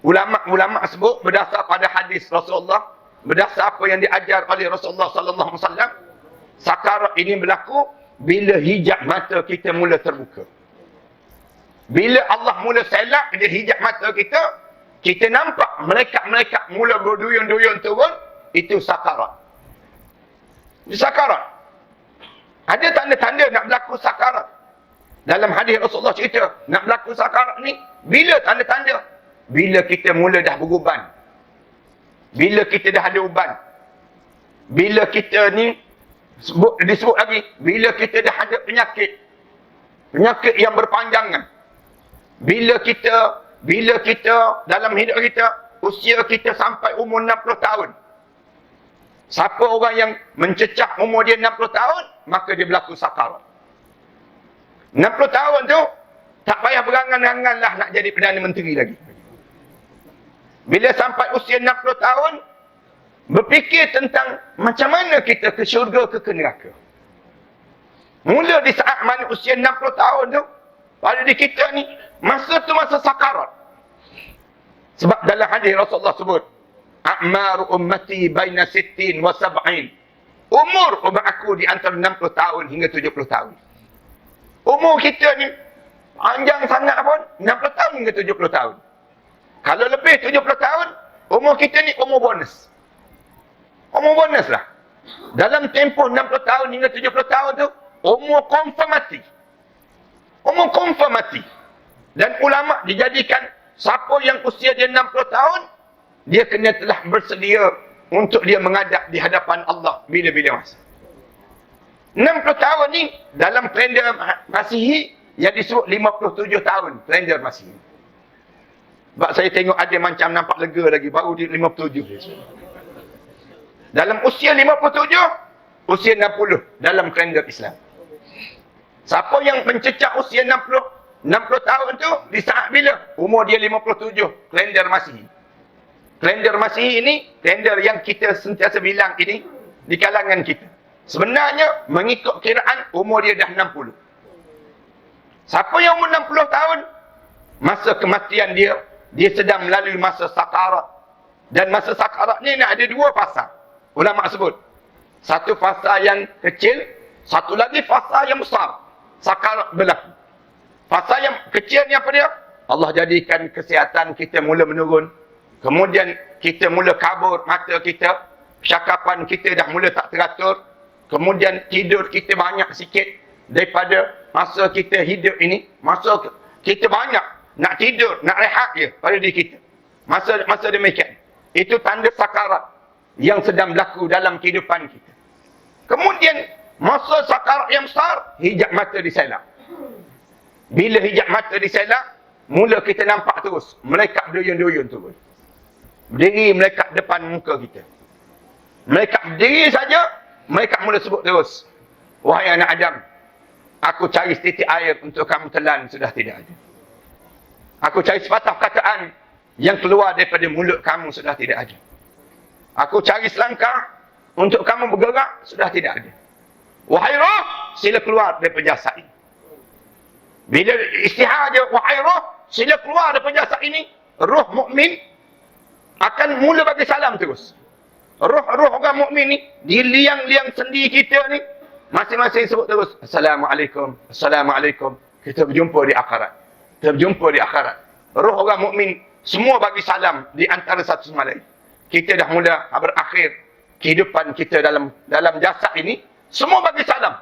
Ulama' sebut berdasar pada hadis Rasulullah, berdasar apa yang diajar oleh Rasulullah sallallahu alaihi wasallam, sakarat ini berlaku bila hijab mata kita mula terbuka. Bila Allah mula selak dia hijab mata kita nampak malaikat-malaikat mula berduyun-duyun turun, itu sakarat. Itu sakarat. Ada tanda-tanda nak berlaku sakarat. Dalam hadis Rasulullah cerita, nak berlaku sakarat ni, bila tanda-tanda? Bila kita mula dah beruban. Bila kita dah ada uban. Bila kita ni, disebut lagi, bila kita dah ada penyakit. Penyakit yang berpanjangan. Bila kita dalam hidup kita, usia kita sampai umur 60 tahun. Siapa orang yang mencecah umur dia 60 tahun, maka dia berlaku sakarat. 60 tahun tu, tak payah berangan-angan lah nak jadi Perdana Menteri lagi. Bila sampai usia 60 tahun, berfikir tentang macam mana kita ke syurga ke neraka. Mula di saat mana usia 60 tahun tu, pada di kita ni, masa tu masa sakarat. Sebab dalam hadis Rasulullah sebut, a'maru ummati baina 60 wa 70. Umur umat aku di antara 60 tahun hingga 70 tahun. Umur kita ni panjang sangat pun 60 tahun hingga 70 tahun. Kalau lebih 70 tahun, umur kita ni umur bonus. Umur bonus lah. Dalam tempoh 60 tahun hingga 70 tahun tu, umur confirm mati. Umur confirm mati. Dan ulama' dijadikan siapa yang usia dia 60 tahun, dia kena telah bersedia untuk dia menghadap di hadapan Allah bila-bila masa. 60 tahun ni dalam kalender Masihi yang disebut 57 tahun kalender Masihi. Sebab saya tengok ada macam nampak lega lagi, baru di 57. Dalam usia 57, usia 60 dalam kalender Islam. Siapa yang mencecah usia 60 tahun tu, di saat bila? Umur dia 57, kalender Masihi. Kalender Masihi ini, kalender yang kita sentiasa bilang ini, di kalangan kita. Sebenarnya, mengikut kiraan, umur dia dah 60. Siapa yang umur 60 tahun, masa kematian dia sedang melalui masa sakarat. Dan masa sakarat ni ada dua fasa. Ulama sebut. Satu fasa yang kecil, satu lagi fasa yang besar. Sakarat berlaku. Fasa yang kecil ni apa dia? Allah jadikan kesihatan kita mula menurun. Kemudian kita mula kabur mata kita. Cakapan kita dah mula tak teratur. Kemudian tidur kita banyak sikit daripada masa kita hidup ini. Masa kita banyak nak tidur, nak rehat je pada diri kita. Masa demikian. Itu tanda sakarat yang sedang berlaku dalam kehidupan kita. Kemudian masa sakarat yang besar, hijab mata diselak. Bila hijab mata diselak, mula kita nampak terus malaikat berduyun-duyun turun. Berdiri malaikat depan muka kita. Malaikat berdiri saja, malaikat mula sebut terus, wahai anak Adam, aku cari setitik air untuk kamu telan, sudah tidak ada. Aku cari sepatah kataan yang keluar daripada mulut kamu, sudah tidak ada. Aku cari selangkah untuk kamu bergerak sudah tidak ada. Wahai roh, sila keluar daripada jasad ini. Bila istihar je, wahai roh, sila keluar daripada jasad ini. Roh mukmin akan mula bagi salam terus. Roh-roh orang mukmin ni, di liang-liang sendi kita ni, masing-masing sebut terus, Assalamualaikum, Assalamualaikum. Kita berjumpa di akhirat. Kita berjumpa di akhirat. Roh orang mukmin semua bagi salam di antara satu sama lain. Kita dah mula berakhir kehidupan kita dalam jasad ini, semua bagi salam.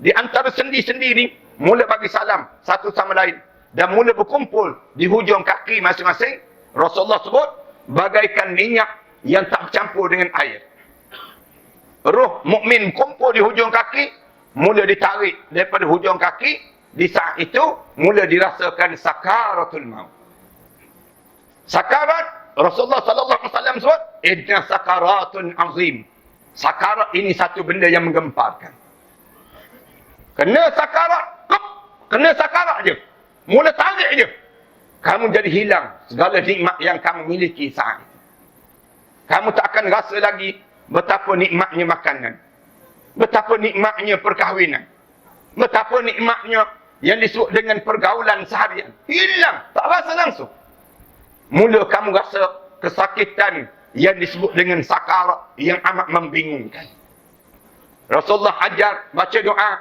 Di antara sendi-sendi ni, mula bagi salam satu sama lain. Dan mula berkumpul di hujung kaki masing-masing. Rasulullah sebut, bagaikan minyak yang tak bercampur dengan air. Roh mukmin kumpul di hujung kaki, mula ditarik daripada hujung kaki. Di saat itu, mula dirasakan sakaratul maut. Sakarat, Rasulullah sallallahu alaihi wasallam sebut, inna sakaratun azim. Sakarat ini satu benda yang menggemparkan. Kena sakarat je. Mula tarik je. Kamu jadi hilang segala nikmat yang kamu miliki saat itu. Kamu tak akan rasa lagi betapa nikmatnya makanan. Betapa nikmatnya perkahwinan. Betapa nikmatnya yang disebut dengan pergaulan seharian. Hilang. Tak rasa langsung. Mula kamu rasa kesakitan yang disebut dengan sakarat yang amat membingungkan. Rasulullah ajar baca doa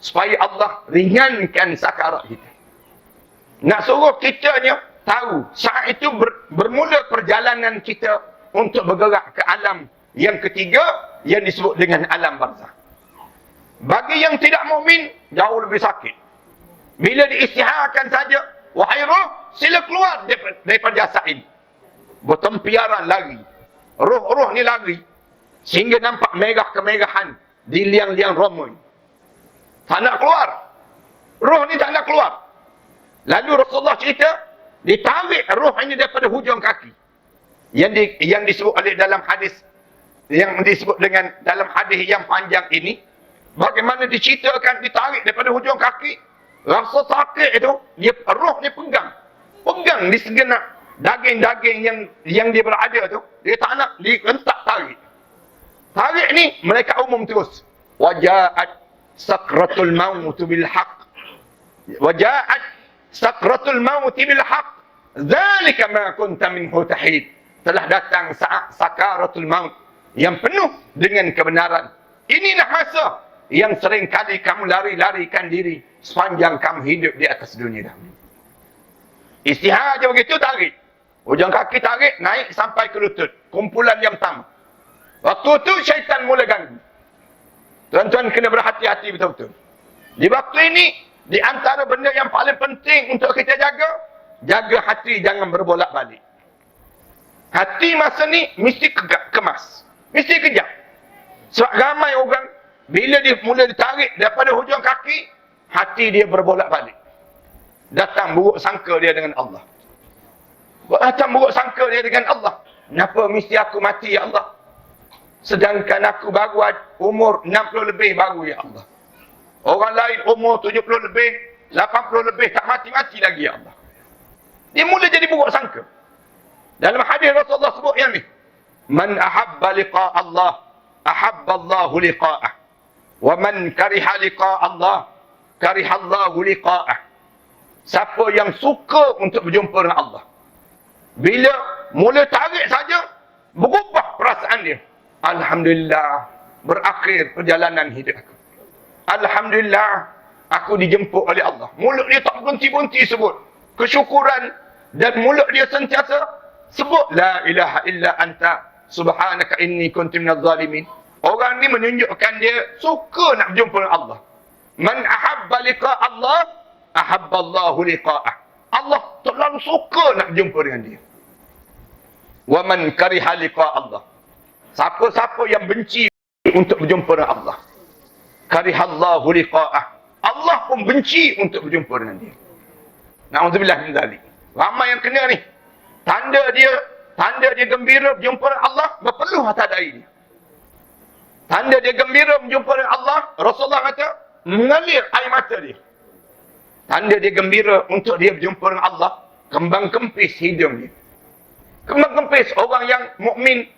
supaya Allah ringankan sakarat kita. Nak suruh kitanya tahu saat itu bermula perjalanan kita untuk bergerak ke alam yang ketiga yang disebut dengan alam barzakh. Bagi yang tidak mukmin jauh lebih sakit. Bila diisytiharkan saja, wahai roh, sila keluar daripada jasad ini. Bertempiaran lari. Roh-roh ni lari sehingga nampak merah kemegahan di liang-liang roma. Tak nak keluar. Roh ni tak nak keluar. Lalu Rasulullah cerita, ditarik roh ini daripada hujung kaki. Yang disebut oleh dalam hadis, yang disebut dengan dalam hadis yang panjang ini, bagaimana diceritakan ditarik daripada hujung kaki, rasa sakit itu, roh ni pegang di segenap daging-daging yang dia berada tu, dia tak nak direntak tarik. Tarik ni mereka umum terus. Waja'at sakratul maut bil haqq. Waja'at sakratul maut bil haqq. Dzalika ma kunta minhu tahid. Telah datang saat sakaratul maut yang penuh dengan kebenaran. Inilah masa yang sering kali kamu lari-larikan diri sepanjang kamu hidup di atas dunia dah. Istihar je begitu, tarik. Hujung kaki tarik, naik sampai ke lutut. Kumpulan yang pertama. Waktu tu syaitan mula ganggu. Tuan-tuan kena berhati-hati betul-betul. Di waktu ini, di antara benda yang paling penting untuk kita jaga hati jangan berbolak-balik. Hati masa ni mesti kemas. Mesti kejap. Sebab ramai orang, bila dia mula ditarik daripada hujung kaki, hati dia berbolak-balik. Datang buruk sangka dia dengan Allah. Datang buruk sangka dia dengan Allah. Kenapa mesti aku mati, ya Allah? Sedangkan aku baru umur 60 lebih baru, ya Allah. Orang lain umur 70 lebih, 80 lebih, tak mati-mati lagi, ya Allah. Dia mula jadi buruk sangka. Dalam hadis Rasulullah sebut yang ni, man ahabba liqa Allah, ahabba Allahu liqa'ah. Wa man kariha liqa Allah, kariha Allahu liqa'ah. Siapa yang suka untuk berjumpa dengan Allah, bila mula tarik saja, berubah perasaan dia. Alhamdulillah, berakhir perjalanan hidup aku. Alhamdulillah, aku dijemput oleh Allah. Mulut dia tak berhenti-berhenti sebut kesyukuran, dan mulut dia sentiasa sebut la ilaha illa anta subhanaka inni kuntu minadh zalimin. Orang ni menunjukkan dia suka nak berjumpa dengan Allah. Man ahabba liqa Allah, ahabba Allahu liqa'ah. Allah terlalu suka nak berjumpa dengan dia. Wa man kariha liqa Allah, siapa-siapa yang benci untuk berjumpa dengan Allah, kariha Allahu liqa'ah. Allah pun benci untuk berjumpa dengan dia. Na'udzubillah min dzalik. Ramai yang kena ni. Tanda dia gembira berjumpa dengan Allah, berpeluh atas dahi dia. Tanda dia gembira berjumpa dengan Allah, Rasulullah kata, mengalir air mata dia. Tanda dia gembira untuk dia berjumpa dengan Allah, kembang kempis hidung dia. Kembang kempis orang yang mukmin,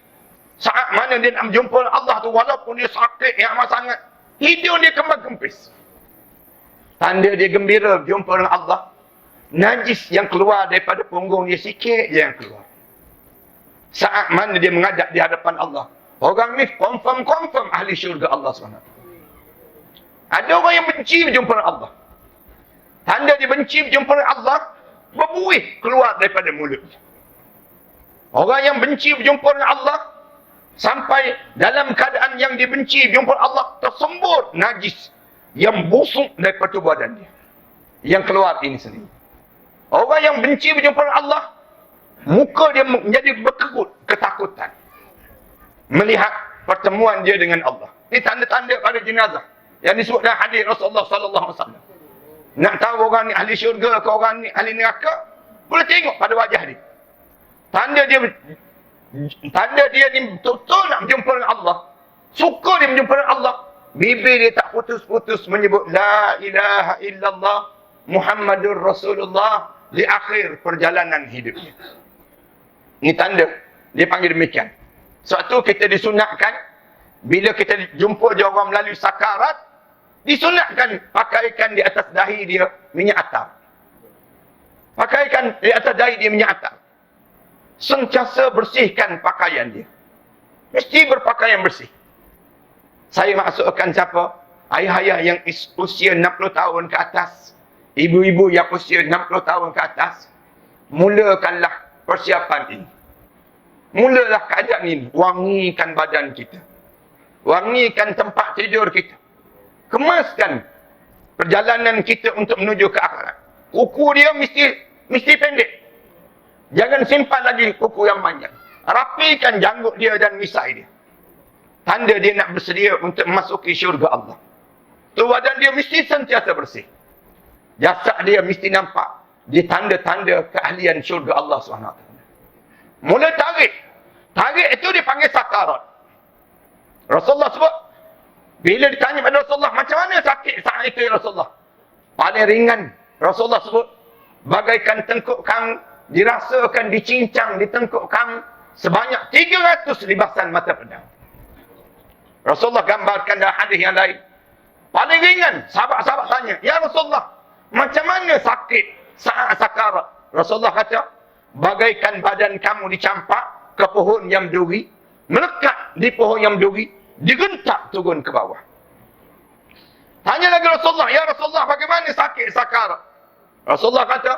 Saat mana dia nak jumpa Allah tu, walaupun dia sakit yang amat sangat, hidung dia kembang kempis. Tanda dia gembira jumpa dengan Allah. Najis yang keluar daripada punggung dia sikit je yang keluar. Saat mana dia menghadap di hadapan Allah, orang ni confirm ahli syurga Allah SWT. Ada orang yang benci berjumpa dengan Allah. Tanda dia benci berjumpa dengan Allah, berbuih keluar daripada mulutnya. Orang yang benci berjumpa dengan Allah, sampai dalam keadaan yang dibenci berjumpa dengan Allah, tersembur najis yang busuk daripada tubuh badan dia. Yang keluar ini sendiri. Orang yang benci berjumpa dengan Allah, muka dia menjadi berkerut ketakutan melihat pertemuan dia dengan Allah. Ini tanda-tanda pada jenazah yang disebut dalam hadis Rasulullah sallallahu alaihi wasallam. Nak tahu orang ni ahli syurga ke orang ni ahli neraka, boleh tengok pada wajah dia. Tanda dia ni betul-betul nak berjumpa dengan Allah. Suka dia berjumpa dengan Allah. Bibir dia tak putus-putus menyebut La ilaha illallah Muhammadur Rasulullah di akhir perjalanan hidupnya. Ini tanda. Dia panggil demikian. Sebab tu kita disunatkan, bila kita jumpa dia orang melalui sakarat, disunatkan pakaikan di atas dahi dia minyak atar. Pakaikan di atas dahi dia minyak atar. Sentiasa bersihkan pakaian dia. Mesti berpakaian bersih. Saya maksudkan siapa? Ayah-ayah yang usia 60 tahun ke atas. Ibu-ibu yang usia 60 tahun ke atas. Mulakanlah persiapan ini. Mulalah keadaan ini. Wangikan badan kita. Wangikan tempat tidur kita. Kemaskan perjalanan kita untuk menuju ke akhirat. Kuku dia mesti pendek. Jangan simpan lagi kuku yang panjang. Rapikan janggut dia dan misai dia. Tanda dia nak bersedia untuk memasuki syurga Allah. Tu badan dia mesti sentiasa bersih. Jasad dia mesti nampak di tanda-tanda keahlian syurga Allah SWT. Mula tarik. Tarik itu dipanggil sakarat. Rasulullah sebut, bila ditanya pada Rasulullah, macam mana sakit saat itu ya Rasulullah? Paling ringan. Rasulullah sebut, bagaikan tengkuk kamu dirasakan dicincang di tengkuk kamu sebanyak 300 libasan mata pedang. Rasulullah gambarkan dalam hadis yang lain. Paling ringan, sahabat-sahabat tanya, ya Rasulullah, macam mana sakit saat sakarat? Rasulullah kata, bagaikan badan kamu dicampak ke pohon yang berduri, melekat di pohon yang berduri, digentak turun ke bawah. Tanya lagi Rasulullah, ya Rasulullah, bagaimana sakit sakarat? Rasulullah kata,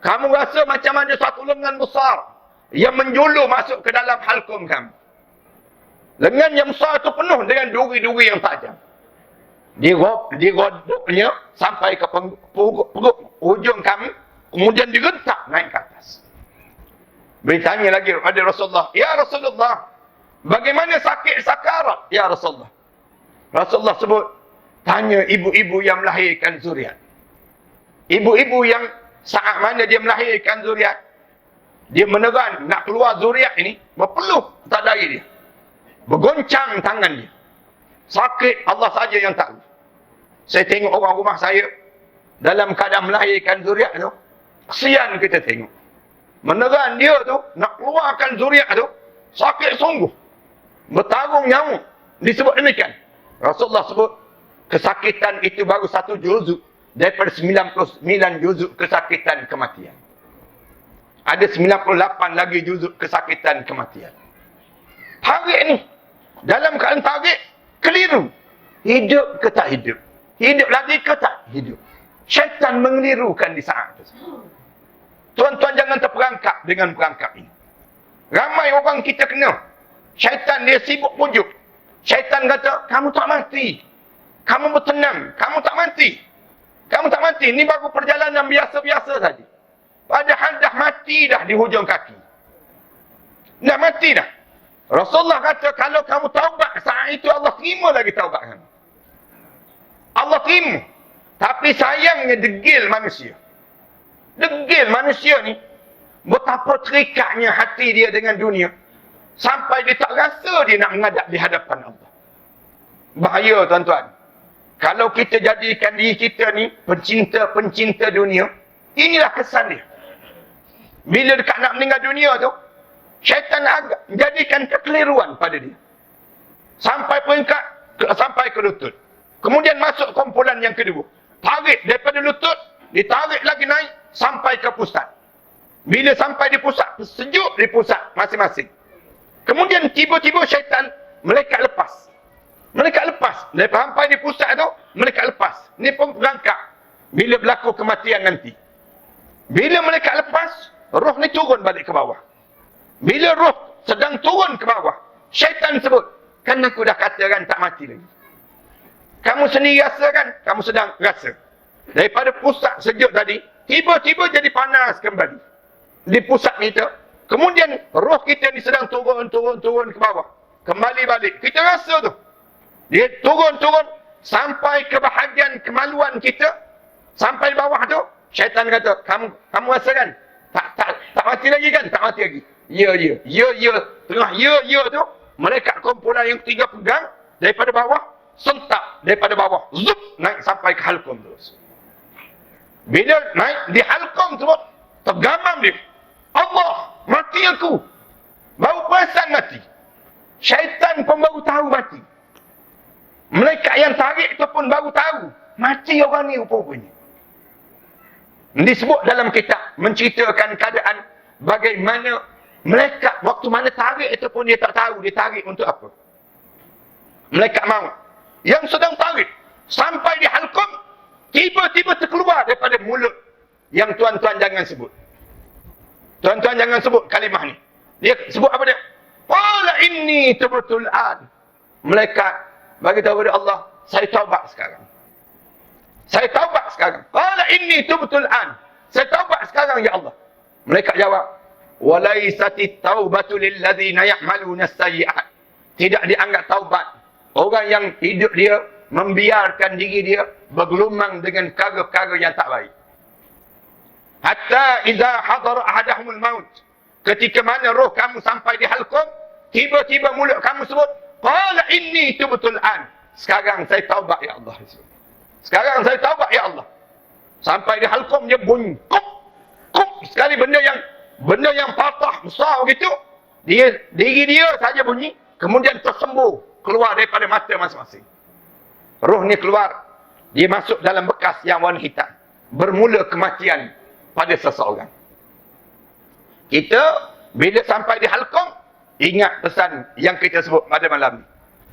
kamu rasa macam ada satu lengan besar yang menjulur masuk ke dalam halkum kamu. Lengan yang besar itu penuh dengan duri-duri yang tajam. Digodoknya sampai ke perut hujung kamu, kemudian digentak naik ke atas. Bertanya lagi kepada Rasulullah, ya Rasulullah, bagaimana sakit sakarat? Ya Rasulullah. Rasulullah sebut, tanya ibu-ibu yang melahirkan zuriat. Ibu-ibu yang saat mana dia melahirkan zuriat, dia meneran nak keluar zuriat ini, berpeluh tak dari dia. Bergoncang tangan dia. Sakit Allah saja yang tahu. Saya tengok orang rumah saya dalam keadaan melahirkan zuriat tu, kesian kita tengok. Meneran dia tu, nak keluarkan zuriat tu, sakit sungguh. Bertarung nyawa. Disebut demikian. Rasulullah sebut, kesakitan itu baru satu juzuk daripada 99 juzuk kesakitan kematian. Ada 98 lagi juzuk kesakitan kematian. Tarik ni, dalam keadaan tarik, keliru. Hidup ke tak hidup? Hidup lagi ke tak hidup? Syaitan mengelirukan di saat itu. Tuan-tuan jangan terperangkap dengan perangkap ini. Ramai orang kita kena. Syaitan dia sibuk pujuk. Syaitan kata, kamu tak mati. Kamu bertenang. Kamu tak mati. Kamu tak mati. Ini baru perjalanan biasa-biasa saja. Padahal dah mati dah di hujung kaki. Dah mati dah. Rasulullah kata, kalau kamu taubat, saat itu Allah terima lagi taubat kamu. Allah terima. Tapi sayangnya degil manusia. Degil manusia ni, betapa terikatnya hati dia dengan dunia. Sampai dia tak rasa dia nak menghadap di hadapan Allah. Bahaya tuan-tuan. Kalau kita jadikan diri kita ni pencinta dunia, inilah kesan dia. Bila dekat nak meninggal dunia tu, Syaitan jadikan kekeliruan pada dia. Sampai peringkat, sampai ke lutut. Kemudian masuk kumpulan yang kedua. Tarik daripada lutut, ditarik lagi naik, sampai ke pusat. Bila sampai di pusat, sejuk di pusat masing-masing. Kemudian tiba-tiba syaitan melekat lepas. Melekat lepas. Daripada sampai di pusat tu, melekat lepas. Ni pun berangkat. Bila berlaku kematian nanti. Bila melekat lepas, roh ni turun balik ke bawah. Bila roh sedang turun ke bawah, syaitan sebut, kan aku dah katakan tak mati lagi. Kamu sendiri rasa kan? Kamu sedang rasa. Daripada pusat sejuk tadi, tiba-tiba jadi panas kembali. Di pusat kita. Kemudian roh kita ni sedang turun ke bawah. Kembali balik. Kita rasa tu. Dia turun sampai ke bahagian kemaluan kita. Sampai di bawah tu. Syaitan kata, kamu rasa kan? Tak mati lagi kan? Tak mati lagi. Ya. Tengah ya tu. Malaikat kumpulan yang ketiga pegang. Daripada bawah. Sentak daripada bawah. Zup. Naik sampai ke halkum terus. Bila naik di halkum terus. Tergamam dia. Allah, mati aku. Baru perasan mati. Syaitan pun baru tahu mati. Malaikat yang tarik tu pun baru tahu. Mati orang ni rupanya. Disebut dalam kitab. Menceritakan keadaan bagaimana malaikat waktu mana tarik itu pun dia tak tahu. Dia tarik untuk apa. Malaikat maut. Yang sedang tarik. Sampai di halkum. Tiba-tiba terkeluar daripada mulut. Yang tuan-tuan jangan sebut. Tuan-tuan jangan sebut kalimah ni. Dia sebut apa dia? Qala inni tubtul an. Malaikat bagi tahu kepada Allah, saya taubat sekarang. Saya taubat sekarang. Qala inni tubtul an. Saya taubat sekarang ya Allah. Malaikat jawab, walaisatit taubatu lil ladzina ya'maluna as-sayyi'at. Tidak dianggap taubat orang yang hidup dia membiarkan diri dia bergelumang dengan perkara-perkara yang tak baik. Hatta iza hadara ahadahumul maut. Ketika mana roh kamu sampai di halkum, tiba-tiba mulut kamu sebut, qala inni tubtul an. Sekarang saya taubat ya Allah. Sekarang saya taubat ya Allah. Sampai di halkum dia bunyi kuk sekali benda yang patah besar begitu. Diri dia saja bunyi, kemudian tersembuh keluar daripada mata masing-masing. Roh ni keluar, dia masuk dalam bekas yang warna hitam. Bermula kematian pada seseorang. Kita bila sampai di halkum, ingat pesan yang kita sebut pada malam ni.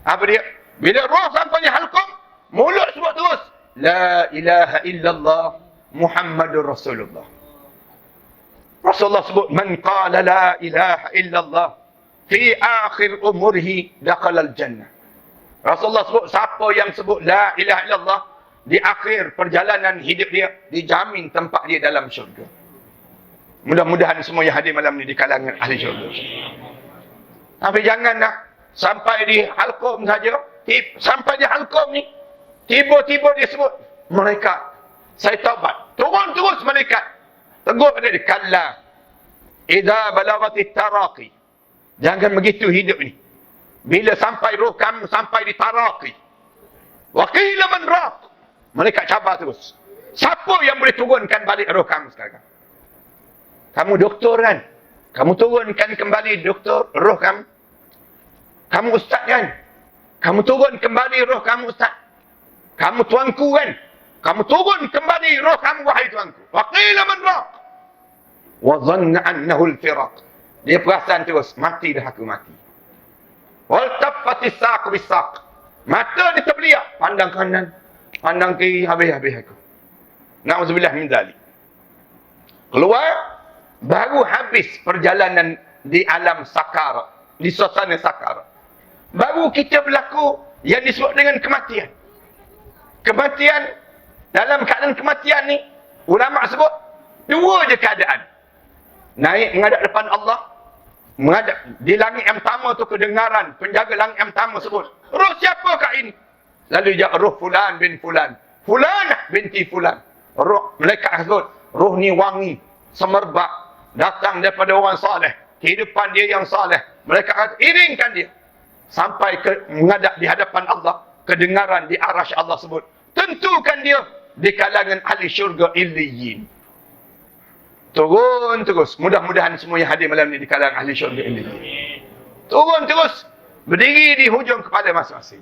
Apa dia? Bila roh sampai di halkum, mulut sebut terus, la ilaha illallah Muhammadur Rasulullah. Rasulullah sebut, man qala la ilaha illallah fi akhir umurihi dakhalal jannah. Rasulullah sebut, siapa yang sebut la ilaha illallah di akhir perjalanan hidup dia, dijamin tempat dia dalam syurga. Mudah-mudahan semua yang hadir malam ni di kalangan ahli syurga. Tapi janganlah sampai di halkum saja. Sampai di halkum ni, tiba-tiba dia sebut, malaikat, saya taubat. Turun terus malaikat. Tegur pada dia, kalla, idza balagatit taraqi. Jangan begitu hidup ni. Bila sampai roh kamu sampai di taraqi. Wa qila man raq. Malaikat cabar terus. Siapa yang boleh turunkan balik roh kamu sekarang? Kamu doktor kan? Kamu turunkan kembali doktor roh kamu. Kamu ustaz kan? Kamu turun kembali roh kamu ustaz. Kamu tuanku kan? Kamu turun kembali roh kamu wahai tuanku. Wa qila man raq. Wa dhanna annahu al-firaq. Dia perasan terus, mati dah aku mati. Wal taffatis saq bis-saq. Mata dia terbeliak, pandang kanan, pandang kiri, habis-habis aku. Na'udzubillah min dzalik. Keluar, baru habis perjalanan di alam sakar, di suasana sakar. Baru kita berlaku yang disebut dengan kematian. Kematian, dalam keadaan kematian ni, ulama sebut, dua je keadaan. Naik menghadap depan Allah, menghadap di langit yang pertama tu kedengaran penjaga langit yang pertama sebut, roh siapa kak ini? Lalu dia roh fulan bin fulan, fulanah binti fulan. Roh malaikat sebut, roh ni wangi, semerbak, datang daripada orang saleh, kehidupan dia yang saleh. Mereka kata, iringkan dia sampai ke menghadap di hadapan Allah, kedengaran di arasy Allah sebut, tentukan dia di kalangan ahli syurga illiyin. Turun terus. Mudah-mudahan semua yang hadir malam ni di kalangan ahli syurga ini. Turun terus. Berdiri di hujung kepala masing-masing.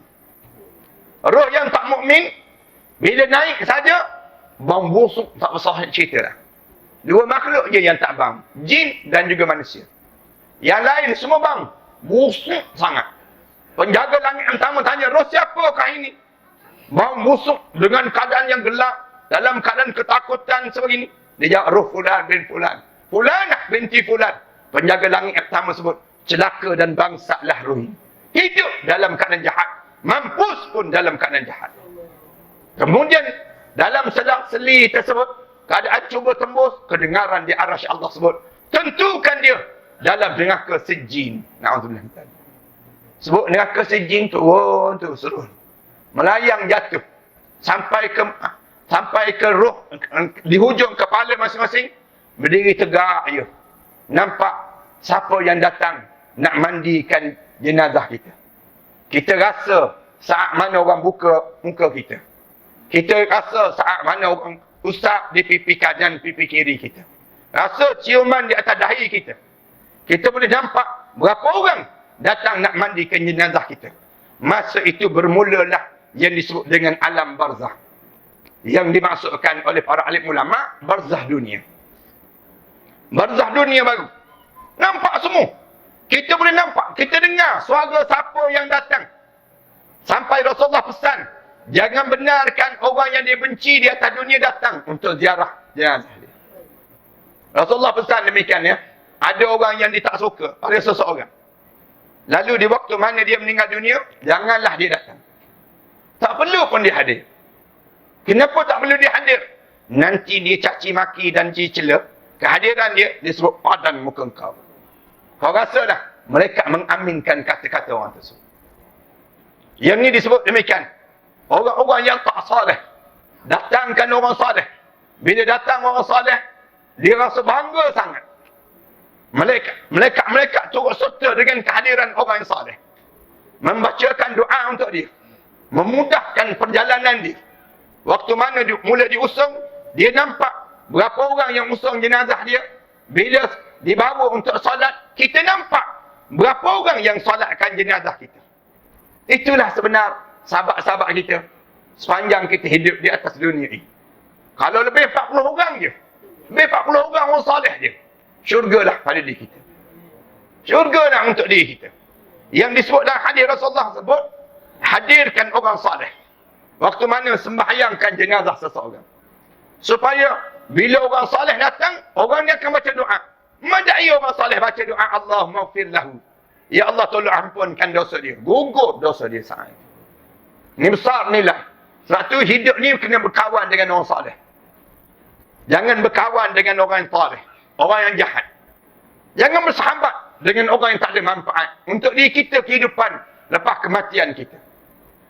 Roh yang tak mukmin bila naik saja, bau busuk tak besar cerita dah. Dua makhluk je yang tak bang. Jin dan juga manusia. Yang lain semua bang. Busuk sangat. Penjaga langit yang pertama tanya, roh siapakah ini? Bau busuk dengan keadaan yang gelap. Dalam keadaan ketakutan sebegini. Dia jawab, roh fulan bin fulan. Fulanah binti fulan. Penjaga langit yang pertama sebut, celaka dan bangsalah roh ini. Hidup dalam keadaan jahat. Mampus pun dalam keadaan jahat. Kemudian, dalam selang-seli tersebut, keadaan cuba tembus, kedengaran di arasy Allah sebut. Tentukan dia dalam neraka sijin. Na'udzubillah. Sebut neraka sijin turun. Melayang jatuh. Sampai ke roh, di hujung kepala masing-masing, berdiri tegak je. Nampak siapa yang datang nak mandikan jenazah kita. Kita rasa saat mana orang buka muka kita. Kita rasa saat mana orang usap di pipi kanan, pipi kiri kita. Rasa ciuman di atas dahi kita. Kita boleh nampak berapa orang datang nak mandikan jenazah kita. Masa itu bermulalah yang disebut dengan alam barzah. Yang dimaksudkan oleh para alim ulama, barzah dunia. Barzah dunia baru. Nampak semua. Kita boleh nampak, kita dengar suara siapa yang datang. Sampai Rasulullah pesan, jangan benarkan orang yang dia benci di atas dunia datang untuk ziarah jenazah dia. Rasulullah pesan demikian ya. Ada orang yang dia tak suka pada seseorang. Lalu di waktu mana dia meninggal dunia, janganlah dia datang. Tak perlu pun dia hadir. Kenapa tak perlu dia hadir? Nanti dia caci maki dan cela. Kehadiran dia disebut padan muka kau. Kau rasa dah mereka mengaminkan kata-kata orang tersebut. Yang ni disebut demikian. Orang-orang yang tak saleh. Datangkan orang saleh. Bila datang orang saleh, dia rasa bangga sangat. Mereka turut serta dengan kehadiran orang yang saleh. Membacakan doa untuk dia. Memudahkan perjalanan dia. Waktu mana dia mula diusung, dia nampak berapa orang yang usung jenazah dia. Bila dibawa untuk solat, kita nampak berapa orang yang solatkan jenazah kita. Itulah sebenar sahabat-sahabat kita sepanjang kita hidup di atas dunia ini. Kalau lebih 40 orang je, lebih 40 orang salih je, syurgalah pada diri kita. Syurgalah untuk diri kita. Yang disebut dalam hadis Rasulullah sebut, hadirkan orang salih. Waktu mana sembahyangkan jenazah seseorang. Supaya bila orang salih datang, orang ni akan baca doa. Madai orang salih baca doa, Allahumma ighfir lahu. Ya Allah, tolong ampunkan dosa dia. Gugur dosa dia saat ini. Ini besar ni lah. Sebab tu hidup ni kena berkawan dengan orang salih. Jangan berkawan dengan orang yang salih. Orang yang jahat. Jangan bersahabat dengan orang yang tak ada manfaat. Untuk diri kita kehidupan lepas kematian kita.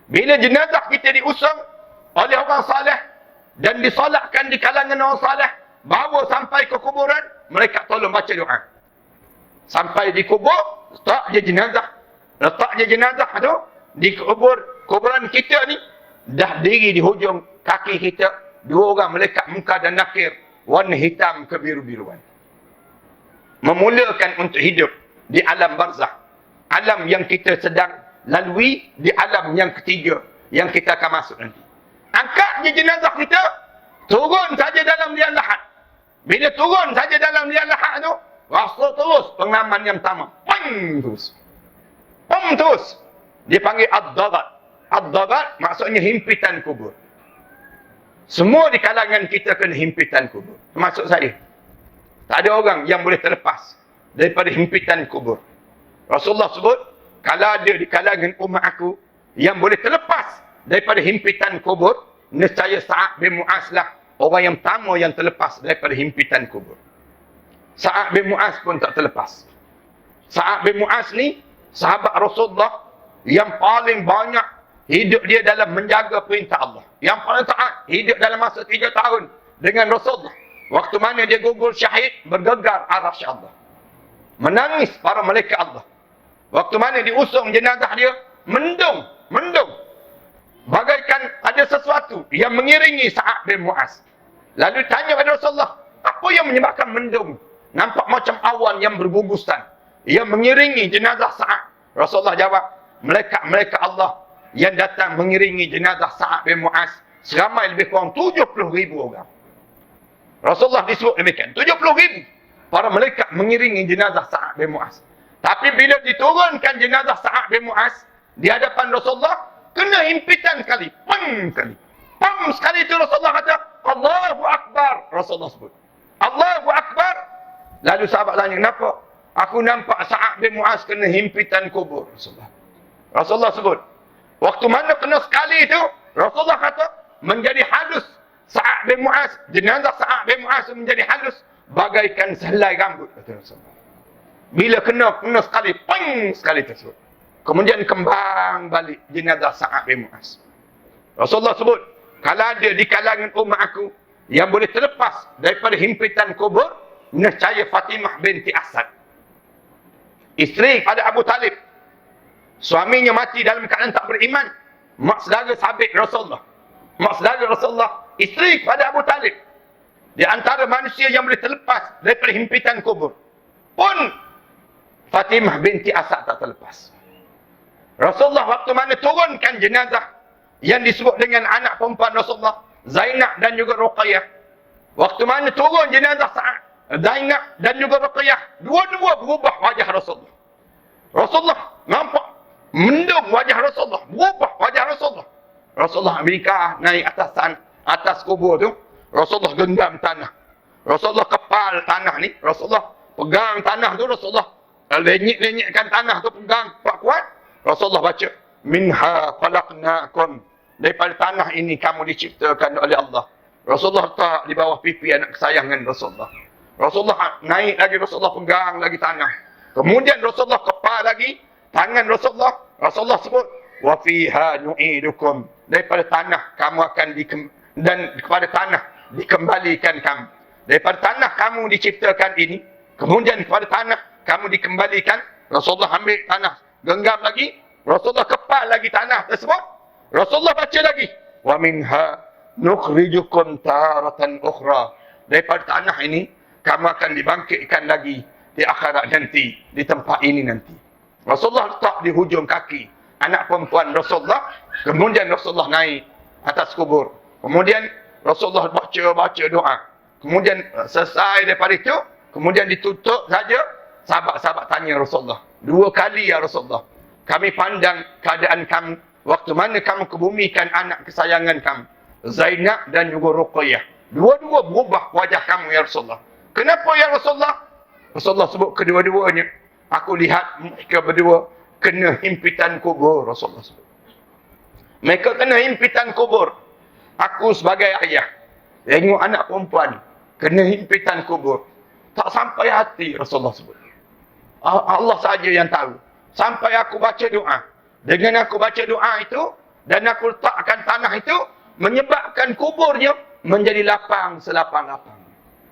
Bila jenazah kita diusung oleh orang salih dan disolatkan di kalangan orang salih, bawa sampai ke kuburan, mereka tolong baca doa. Sampai di kubur, letak je jenazah tu di kuburan kita ni, dah diri di hujung kaki kita dua orang malaikat muka dan nakir warna hitam kebiru-biruan, memulakan untuk hidup di alam barzah, alam yang kita sedang lalui, di alam yang ketiga yang kita akan masuk nanti. Angkat je jenazah kita, turun saja dalam liang lahat. Bila turun saja dalam liang lahat tu, rasa terus pengaman yang pertama. Pang terus. Pang terus. Dia panggil ad-darat. Ad-darat maksudnya himpitan kubur. Semua di kalangan kita kena himpitan kubur. Termasuk saya. Tak ada orang yang boleh terlepas daripada himpitan kubur. Rasulullah sebut, kalau ada di kalangan umat aku yang boleh terlepas daripada himpitan kubur, nescaya Sa'ad bin Mu'az lah orang yang pertama yang terlepas daripada himpitan kubur. Sa'ad bin Mu'az pun tak terlepas. Sa'ad bin Mu'az ni sahabat Rasulullah yang paling banyak hidup dia dalam menjaga perintah Allah. Yang paling taat, hidup dalam masa 3 tahun dengan Rasulullah. Waktu mana dia gugur syahid, bergegar arasy Allah. Menangis para malaikat Allah. Waktu mana diusung jenazah dia, mendung. Bagaikan ada sesuatu yang mengiringi Sa'ad bin Mu'az. Lalu tanya kepada Rasulullah, Apa yang menyebabkan mendung? Nampak macam awan yang bergugusan. Yang mengiringi jenazah Sa'ad. Rasulullah jawab, malaikat-malaikat Allah yang datang mengiringi jenazah Sa'ad bin Mu'az seramai lebih kurang 70,000 orang. Rasulullah disebut demikian, 70,000 para malaikat mengiringi jenazah Sa'ad bin Mu'az. Tapi bila diturunkan jenazah Sa'ad bin Mu'az di hadapan Rasulullah, kena himpitan sekali, pam sekali. Pam sekali itu Rasulullah kata, Allahu Akbar. Rasulullah sebut, Allahu Akbar. Lalu sahabat tanya, kenapa? Aku nampak Sa'ad bin Mu'az kena himpitan kubur. Rasulullah sebut, waktu mana kena sekali itu, Rasulullah kata, menjadi halus Sa'ad bin Mu'az, jenazah Sa'ad bin Mu'az menjadi halus bagaikan sehelai rambut, kata Rasulullah. Bila kena sekali, peng sekali tersebut. Kemudian kembang balik jenazah Sa'ad bin Mu'az. Rasulullah sebut, kalau ada di kalangan umat aku yang boleh terlepas daripada himpitan kubur, nescaya Fatimah binti Asad, isteri pada Abu Talib. Suaminya mati dalam keadaan tak beriman. Mak saudara sahabat Rasulullah, mak saudara Rasulullah, isteri pada Abu Talib. Di antara manusia yang boleh terlepas daripada himpitan kubur pun Fatimah binti Asad tak terlepas. Rasulullah waktu mana turunkan jenazah yang disebut dengan anak perempuan Rasulullah, Zainab dan juga Ruqayyah. Waktu mana turun jenazah Sa'ad, Zainab dan juga Ruqayyah, dua-dua berubah wajah Rasulullah. Rasulullah nampak mendung wajah Rasulullah, berubah wajah Rasulullah. Rasulullah Amerika naik atas kubur tu, Rasulullah genggam tanah. Rasulullah kepal tanah ni, Rasulullah pegang tanah tu, Rasulullah lenyit-lenyitkan tanah tu, pegang kuat-kuat. Rasulullah baca, minha khalaqnakum, daripada tanah ini kamu diciptakan oleh Allah. Rasulullah letak di bawah pipi anak kesayangan Rasulullah. Rasulullah naik lagi, Rasulullah pegang lagi tanah. Kemudian Rasulullah kepal lagi tangan Rasulullah. Rasulullah sebut, wa fiha nu'idukum, daripada tanah kamu akan dan kepada tanah dikembalikan kamu. Daripada tanah kamu diciptakan ini, kemudian kepada tanah kamu dikembalikan. Rasulullah ambil tanah, genggam lagi, Rasulullah kepal lagi tanah tersebut. Rasulullah baca lagi, wa minha nukhrijukum taratan ukhra, daripada tanah ini kamu akan dibangkitkan lagi di akhirat nanti, di tempat ini nanti. Rasulullah letak di hujung kaki anak perempuan Rasulullah. Kemudian Rasulullah naik atas kubur. Kemudian Rasulullah baca doa. Kemudian selesai daripada itu, kemudian ditutup saja. Sahabat-sahabat tanya Rasulullah, 2 kali ya Rasulullah, kami pandang keadaan kamu waktu mana kamu kebumikan anak kesayangan kamu, Zainab dan juga Ruqayyah. Dua-dua berubah wajah kamu ya Rasulullah. Kenapa ya Rasulullah? Rasulullah sebut kedua-duanya, aku lihat mereka berdua kena himpitan kubur. Rasulullah sebut, mereka kena himpitan kubur. Aku sebagai ayah tengok anak perempuan kena himpitan kubur, tak sampai hati. Rasulullah sebut, Allah saja yang tahu. Sampai aku baca doa. Dengan aku baca doa itu dan aku letakkan tanah itu, menyebabkan kuburnya menjadi lapang selapang-lapang.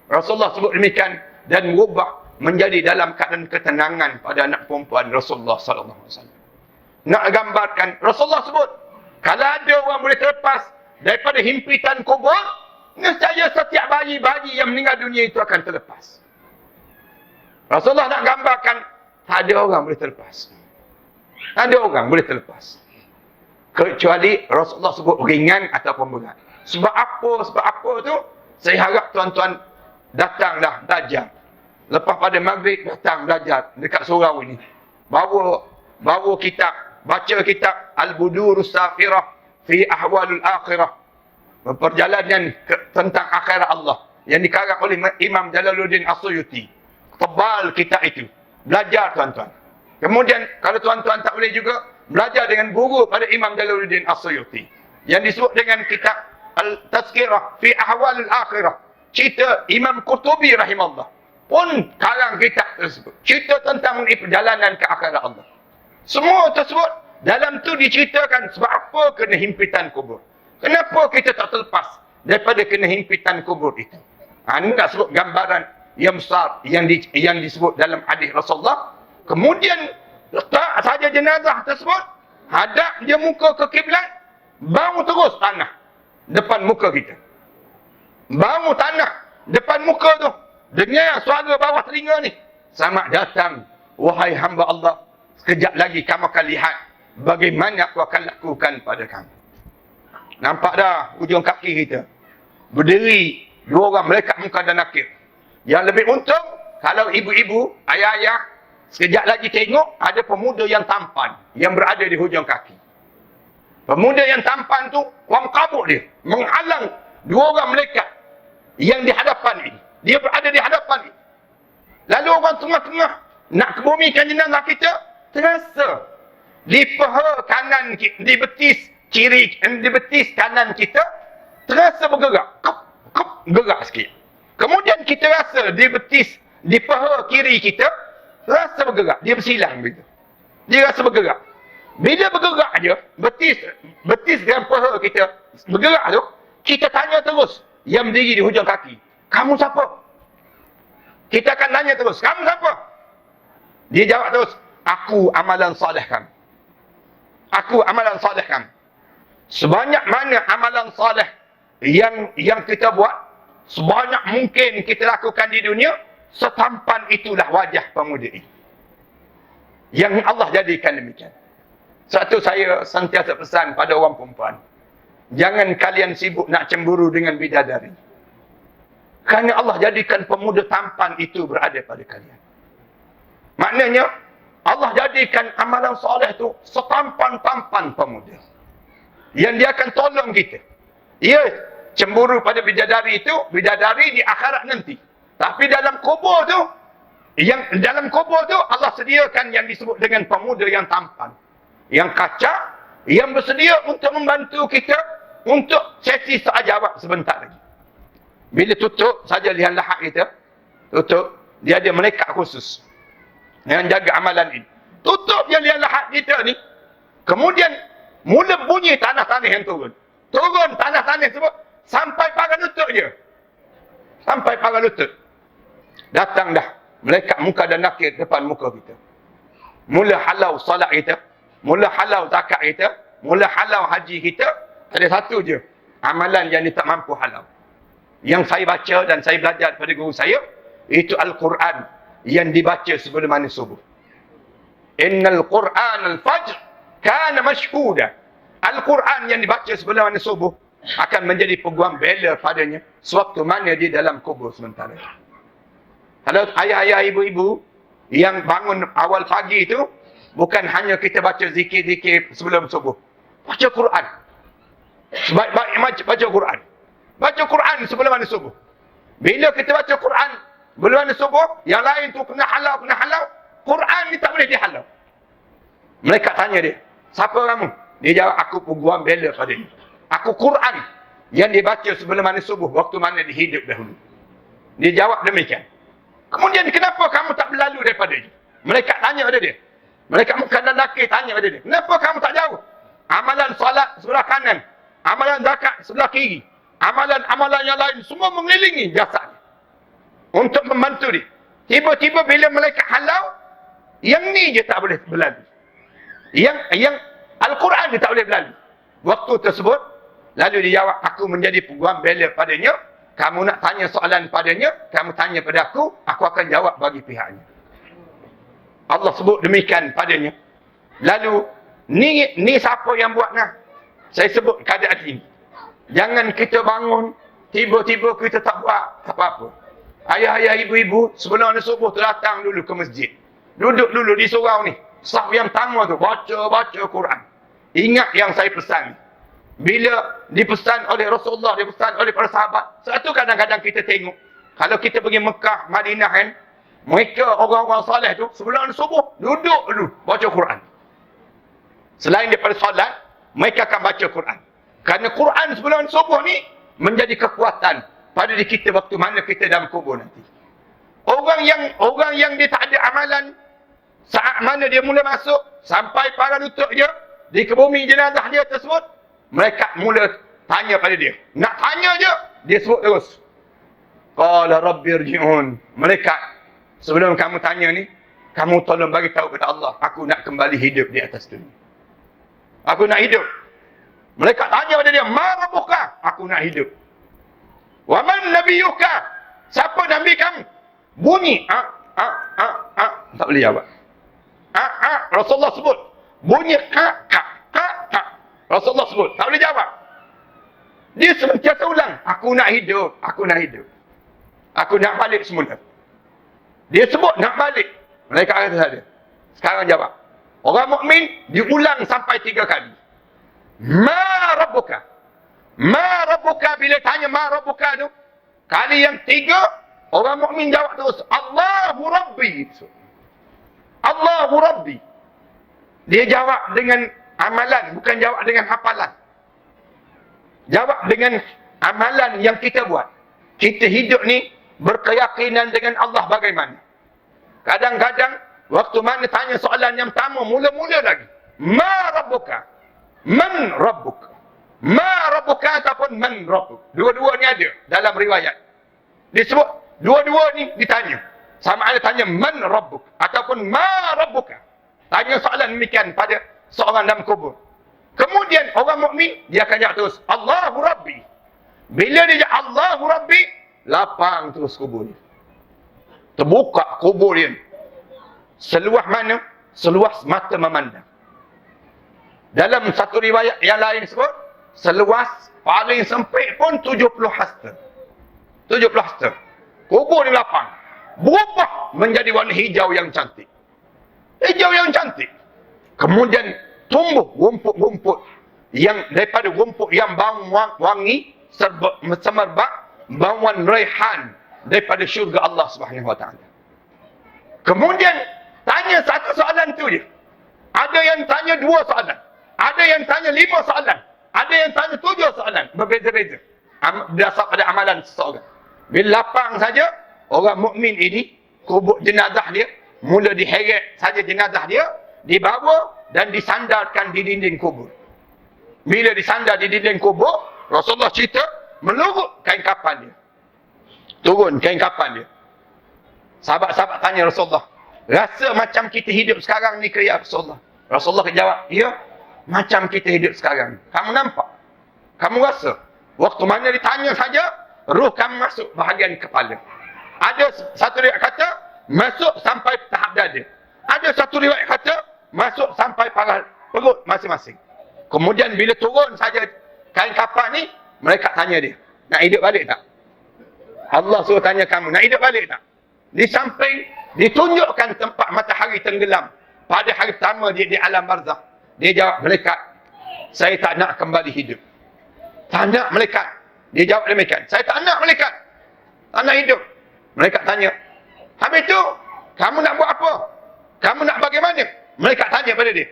Rasulullah sebut demikian dan berubah menjadi dalam keadaan ketenangan pada anak perempuan Rasulullah sallallahu alaihi wasallam. Nak gambarkan, Rasulullah sebut, kalau ada orang boleh terlepas daripada himpitan kubur, nescaya setiap bayi-bayi yang meninggal dunia itu akan terlepas. Rasulullah nak gambarkan, tak ada orang boleh terlepas. Tak ada orang boleh terlepas. Kecuali Rasulullah sebut ringan ataupun berat. Sebab apa tu? Saya harap tuan-tuan datanglah belajar. Lepas pada maghrib datang belajar dekat surau ini. Bawa kitab, baca kitab Al-Budurus Safirah fi Ahwalul Akhirah. Perjalanan tentang akhirat Allah yang dikarang oleh Imam Jalaluddin As-Suyuti. Tebal kitab itu. Belajar tuan-tuan. Kemudian kalau tuan-tuan tak boleh juga, belajar dengan guru pada Imam Jalaluddin As-Suyuti yang disebut dengan kitab Al-Tazkirah fi Ahwalul Akhirah. Cerita Imam Qurtubi rahimahullah pun karang kitab tersebut. Cerita tentang perjalanan ke akhirat Allah. Semua tersebut dalam tu diceritakan sebab apa kena himpitan kubur. Kenapa kita tak terlepas daripada kena himpitan kubur itu. Ini nak sebut gambaran yang besar yang disebut dalam hadis Rasulullah. Kemudian letak saja jenazah tersebut, hadap dia muka ke kiblat, bau terus tanah depan muka kita. Bau tanah depan muka tu. Dengar suara bawah telinga ni. Selamat datang, wahai hamba Allah. Sekejap lagi kamu akan lihat bagaimana aku akan lakukan pada kamu. Nampak dah hujung kaki kita. Berdiri dua orang malaikat munkar dan nakir. Yang lebih untung, kalau ibu-ibu, ayah-ayah, sekejap lagi tengok ada pemuda yang tampan yang berada di hujung kaki. Pemuda yang tampan tu, orang kabut dia, menghalang dua orang malaikat yang di hadapan ini. Dia berada di hadapan ini. Lalu orang tengah-tengah nak kebumikan jenazah kita, terasa di paha kanan, di betis kiri, di betis kanan kita, terasa bergerak. Gerak sikit. Kemudian kita rasa di betis, di paha kiri kita, rasa bergerak. Dia bersilang begitu. Dia rasa bergerak. Bila bergerak je, betis dan paha kita bergerak tu, kita tanya terus yang berdiri di hujung kaki. Kamu siapa? Kita akan tanya terus, kamu siapa? Dia jawab terus, aku amalan soleh kamu. Aku amalan soleh kamu. Sebanyak mana amalan soleh yang kita buat, sebanyak mungkin kita lakukan di dunia, setampan itulah wajah pemuda ini. Yang Allah jadikan demikian. Satu saya sentiasa pesan pada orang perempuan. Jangan kalian sibuk nak cemburu dengan bidadari. Kerana Allah jadikan pemuda tampan itu berada pada kalian. Maknanya, Allah jadikan amalan soleh itu setampan-tampan pemuda. Yang dia akan tolong kita. Ya, cemburu pada bidadari itu, bidadari di akhirat nanti. Tapi dalam kubur tu, Allah sediakan yang disebut dengan pemuda yang tampan. Yang kacak, yang bersedia untuk membantu kita untuk sesi soal jawab sebentar lagi. Bila tutup saja lihan lahat kita, tutup, dia ada malaikat khusus yang jaga amalan ini. Tutup je lihan lahat kita ni, kemudian mula bunyi tanah-tanah yang turun. Turun tanah-tanah sebut sampai pagar lutut je. Sampai pagar lutut. Datang dah malaikat muka dan nakir depan muka kita. Mula halau salat kita, mula halau zakat kita, mula halau haji kita, ada satu je amalan yang dia tak mampu halau. Yang saya baca dan saya belajar daripada guru saya, itu Al-Quran yang dibaca sebelum mana subuh. Innal Quran al-fajr kana mashhuda. Al-Quran yang dibaca sebelum mana subuh akan menjadi peguam bela padanya sewaktu mana dia dalam kubur sementara. Kalau ayah-ayah, ibu-ibu yang bangun awal pagi itu, bukan hanya kita baca zikir-zikir sebelum subuh. Baca Quran. Sebaik-baik baca Quran. Baca Quran sebelum mana subuh. Bila kita baca Quran sebelum mana subuh, yang lain tu kena halau. Quran ni tak boleh dihalau. Mereka tanya dia, siapa kamu? Dia jawab, aku peguam bela pada ni. Aku Quran yang dibaca sebelum mana subuh, waktu mana dia hidup dahulu. Dia jawab demikian. Kemudian kenapa kamu tak berlalu daripada dia? Mereka tanya pada dia. Mereka muka dan nakir tanya pada dia. Kenapa kamu tak jauh? Amalan salat sebelah kanan. Amalan zakat sebelah kiri. Amalan-amalan yang lain semua mengelilingi jasadnya. Untuk membantu dia. Tiba-tiba bila mereka halau, yang ni je tak boleh berlalu. Yang Al-Quran dia tak boleh berlalu. Waktu tersebut, lalu dia jawab, aku menjadi peguam bela padanya. Kamu nak tanya soalan padanya, kamu tanya pada aku akan jawab bagi pihaknya. Allah sebut demikian padanya. Lalu, ni siapa yang buat nak? Saya sebut keadaan ini. Jangan kita bangun, tiba-tiba kita tak buat apa-apa. Ayah-ayah, ibu-ibu, sebelum ada subuh datang dulu ke masjid. Duduk dulu di surau ni. Saf yang pertama tu, baca Quran. Ingat yang saya pesan. Bila dipesan oleh Rasulullah, dipesan oleh para sahabat. Satu kadang-kadang kita tengok. Kalau kita pergi Mekah, Madinah kan, mereka orang-orang saleh tu, sebelum ada subuh, duduk dulu, baca Quran. Selain daripada solat, mereka akan baca Quran. Kerana Quran sebelum subuh ni menjadi kekuatan pada diri kita waktu mana kita dalam kubur nanti. Orang yang dia tak ada amalan, saat mana dia mula masuk, sampai para lutut dia, di kebumi jenazah dia tersebut, mereka mula tanya pada dia. Nak tanya je, dia sebut terus. Qala rabbi irji'un. Mereka, sebelum kamu tanya ni, kamu tolong bagi tahu kepada Allah, aku nak kembali hidup di atas dunia. Aku nak hidup. Mereka tanya pada dia, ma rabbuka? Aku nak hidup. Wa man nabiyuka? Siapa Nabi kamu? Bunyi. Tak boleh jawab. Rasulullah sebut. Bunyi Rasulullah sebut. Tak boleh jawab. Dia sentiasa ulang. Aku nak hidup. Aku nak hidup. Aku nak balik semula. Dia sebut nak balik. Mereka kata saja. Sekarang jawab. Orang mukmin diulang sampai 3 kali. Ma rabbuka. Ma rabbuka. Bila tanya ma rabbuka tu, kali yang 3, orang mukmin jawab terus. Allahu Rabbi. Allahu Rabbi. Dia jawab dengan amalan, bukan jawab dengan hafalan. Jawab dengan amalan yang kita buat. Kita hidup ni berkeyakinan dengan Allah bagaimana. Kadang-kadang waktu mana tanya soalan yang pertama, mula-mula lagi. Ma rabbuka. Man rabbuka. Ma rabbuka ataupun man rabbuk. Dua-dua ni ada dalam riwayat. Disebut dua-dua ni ditanya. Sama ada tanya man rabbuk ataupun ma rabbuka. Tanya soalan demikian pada seorang dalam kubur. Kemudian orang mukmin dia akan jawab terus Allahu Rabbi. Bila dia jawab Allahu Rabbi, lapang terus kubur dia. Terbuka kubur dia. Seluas mana? Seluas mata memandang. Dalam satu riwayat yang lain sebut, seluas paling sempit pun 70 hasta. 70 hasta. Kubur dia lapang. Berubah menjadi warna hijau yang cantik. Hijau yang cantik. Kemudian tumbuh rumput-rumput yang daripada rumput yang bau wangi semerbak bauan raihan daripada syurga Allah Subhanahu Wa Taala. Kemudian tanya satu soalan tu je. Ada yang tanya 2 soalan. Ada yang tanya 5 soalan. Ada yang tanya 7 soalan. Berbeza-beza. Berdasar pada amalan seseorang. Bila lapang saja, orang mukmin ini, kubur jenazah dia, mula diheret saja jenazah dia, dibawa dan disandarkan di dinding kubur. Bila disandar di dinding kubur, Rasulullah cerita, melurut kain kafan dia. Turun kain kafan dia. Sahabat-sahabat tanya Rasulullah, rasa macam kita hidup sekarang ni ke ya Rasulullah? Rasulullah jawab, ya, macam kita hidup sekarang. Kamu nampak? Kamu rasa? Waktu mana ditanya saja, roh kamu masuk bahagian kepala. Ada satu riwayat kata, masuk sampai tahap dada. Ada satu riwayat kata, masuk sampai perut masing-masing. Kemudian bila turun saja kain kafan ni, mereka tanya dia, nak hidup balik tak? Allah suruh tanya kamu, nak hidup balik tak? Di samping ditunjukkan tempat matahari tenggelam pada hari pertama dia di alam barzakh. Dia jawab, malaikat, saya tak nak kembali hidup. Tak nak, malaikat. Dia jawab demikian, saya tak nak, malaikat. Tak nak hidup. Malaikat tanya, habis tu kamu nak buat apa? Kamu nak bagaimana? Malaikat tanya pada dia.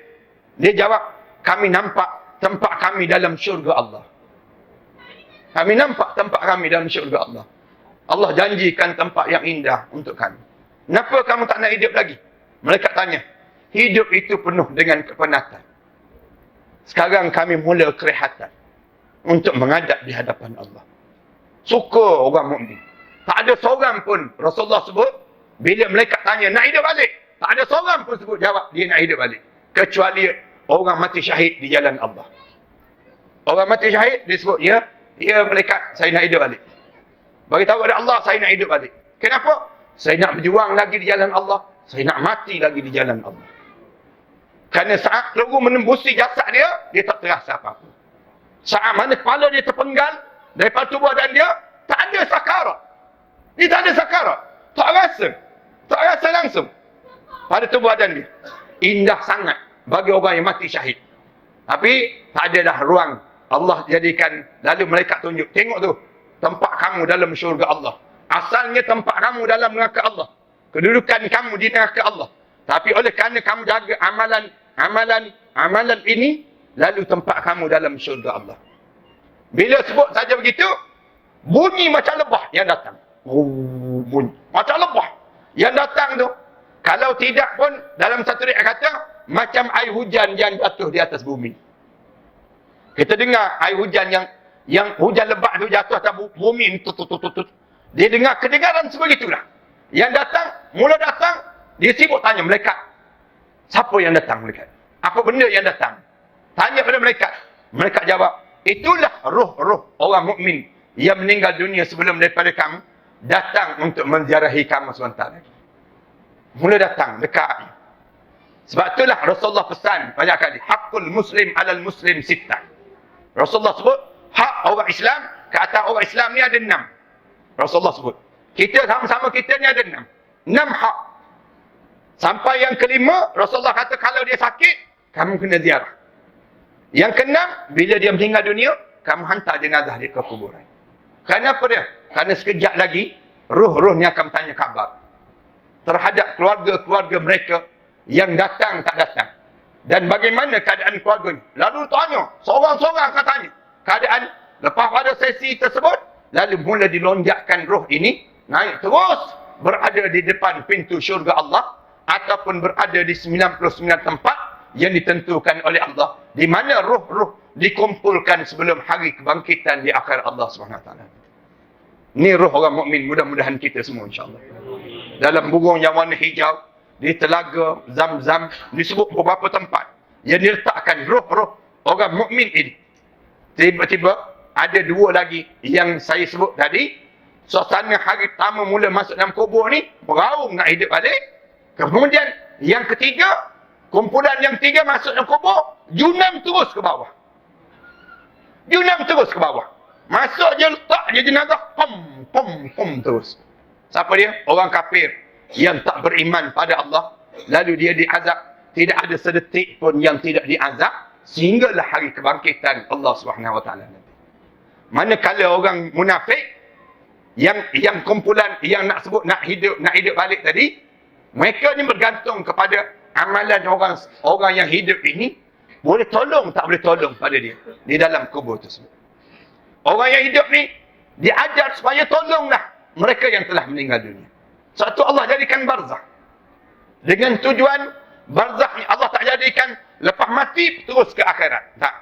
Dia jawab, kami nampak tempat kami dalam syurga Allah. Kami nampak tempat kami dalam syurga Allah. Allah janjikan tempat yang indah untuk kami. Kenapa kamu tak nak hidup lagi? Malaikat tanya, hidup itu penuh dengan kepenatan. Sekarang kami mula kerehatan untuk menghadap di hadapan Allah. Suka orang mukmin. Tak ada seorang pun Rasulullah sebut, bila malaikat tanya, nak hidup balik? Tak ada seorang pun sebut jawab, dia nak hidup balik. Kecuali orang mati syahid di jalan Allah. Orang mati syahid, dia sebut, ya malaikat, saya nak hidup balik. Bagi tahu kepada Allah, saya nak hidup balik. Kenapa? Saya nak berjuang lagi di jalan Allah. Saya nak mati lagi di jalan Allah. Kerana saat peluru menembusi jasad dia, dia tak terasa apa-apa. Saat mana kepala dia terpenggal daripada tubuh badan dia, tak ada sakarat. Dia tak ada sakarat. Tak rasa. Tak rasa langsung pada tubuh badan dia. Indah sangat bagi orang yang mati syahid. Tapi tak adalah ruang. Allah jadikan, lalu mereka tunjuk, tengok tu, tempat kamu dalam syurga Allah. Asalnya tempat kamu dalam neraka Allah. Kedudukan kamu di neraka Allah. Tapi oleh kerana kamu jaga amalan ini, lalu tempat kamu dalam syurga Allah. Bila sebut saja begitu, bunyi macam lebah yang datang. Bunyi macam lebah yang datang tu. Kalau tidak pun, dalam satu riwayat kata, macam air hujan yang jatuh di atas bumi. Kita dengar air hujan yang hujan lebat tu jatuh atas bumi. Dia dengar kedengaran sebegitulah. Yang datang, mula datang, dia sibuk tanya malaikat. Siapa yang datang, malaikat? Apa benda yang datang? Tanya pada malaikat. Malaikat jawab, itulah roh-roh orang mukmin yang meninggal dunia sebelum daripada kamu. datang untuk menziarahi kamu sebentar lagi. Mula datang dekat. Sebab itulah Rasulullah pesan banyak kali, hakul muslim alal muslim sittah. Rasulullah sebut hak orang Islam ke atas orang Islam ni ada 6. Rasulullah sebut. Kita sama-sama kita ni ada 6. 6 hak. Sampai yang kelima, Rasulullah kata kalau dia sakit, kamu kena ziarah. Yang keenam, bila dia meninggal dunia, kamu hantar jenazah dia ke kuburan. Kenapa dia? Kerana sekejap lagi, ruh-ruh ni akan bertanya khabar terhadap keluarga-keluarga mereka yang datang tak datang. Dan bagaimana keadaan keluarga ni. Lalu tanya, seorang-seorang akan tanya keadaan lepas pada sesi tersebut. Lalu mula dilonjakkan roh ini, naik terus berada di depan pintu syurga Allah, ataupun berada di 99 tempat yang ditentukan oleh Allah, di mana roh-roh dikumpulkan sebelum hari kebangkitan di akhir Allah SWT. Ini roh orang mukmin, mudah-mudahan kita semua insya-Allah. Dalam burung yang warna hijau, di telaga Zam-Zam, disebut beberapa tempat yang diletakkan roh-roh orang mukmin ini. Tiba-tiba ada 2 lagi yang saya sebut tadi. Suasana hari pertama mula masuk dalam kubur ni, beraung nak hidup balik. Kemudian yang ketiga, kumpulan yang 3 masuk dalam kubur, junam terus ke bawah. Junam terus ke bawah. Masuk je, letak je jenazah, pom terus. Siapa dia? Orang kafir yang tak beriman pada Allah. Lalu dia diazab. Tidak ada sedetik pun yang tidak diazab, sehinggalah hari kebangkitan Allah SWT nanti. Manakala orang munafik, yang kumpulan yang nak sebut nak hidup balik tadi, mereka ni bergantung kepada amalan orang yang hidup ini, boleh tolong tak boleh tolong pada dia di dalam kubur tersebut. Orang yang hidup ni diajar supaya tolonglah mereka yang telah meninggal dunia. Satu, Allah jadikan barzakh. Dengan tujuan barzakh ni Allah tak jadikan lepas mati terus ke akhirat. Tak.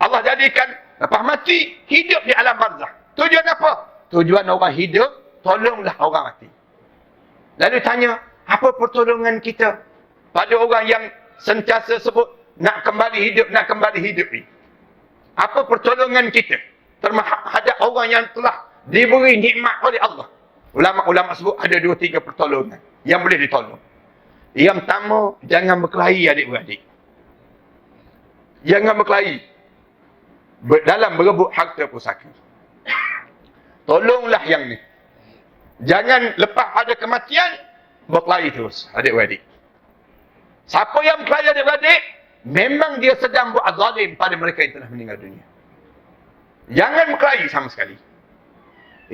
Allah jadikan lepas mati hidup di alam barzakh. Tujuan apa? Tujuan orang hidup, tolonglah orang mati. Lalu tanya, apa pertolongan kita pada orang yang sentiasa sebut nak kembali hidup ni? Apa pertolongan kita terhadap orang yang telah diberi nikmat oleh Allah? Ulama-ulama sebut ada 2-3 pertolongan yang boleh ditolong. Yang pertama, jangan berkelahi adik-beradik. Jangan berkelahi dalam berebut harta pusaka. Tolonglah yang ni. Jangan lepas pada kematian berkelahi terus adik-beradik. Siapa yang berkelahi adik-beradik, memang dia sedang buat zalim pada mereka yang telah meninggal dunia. Jangan berkelahi sama sekali.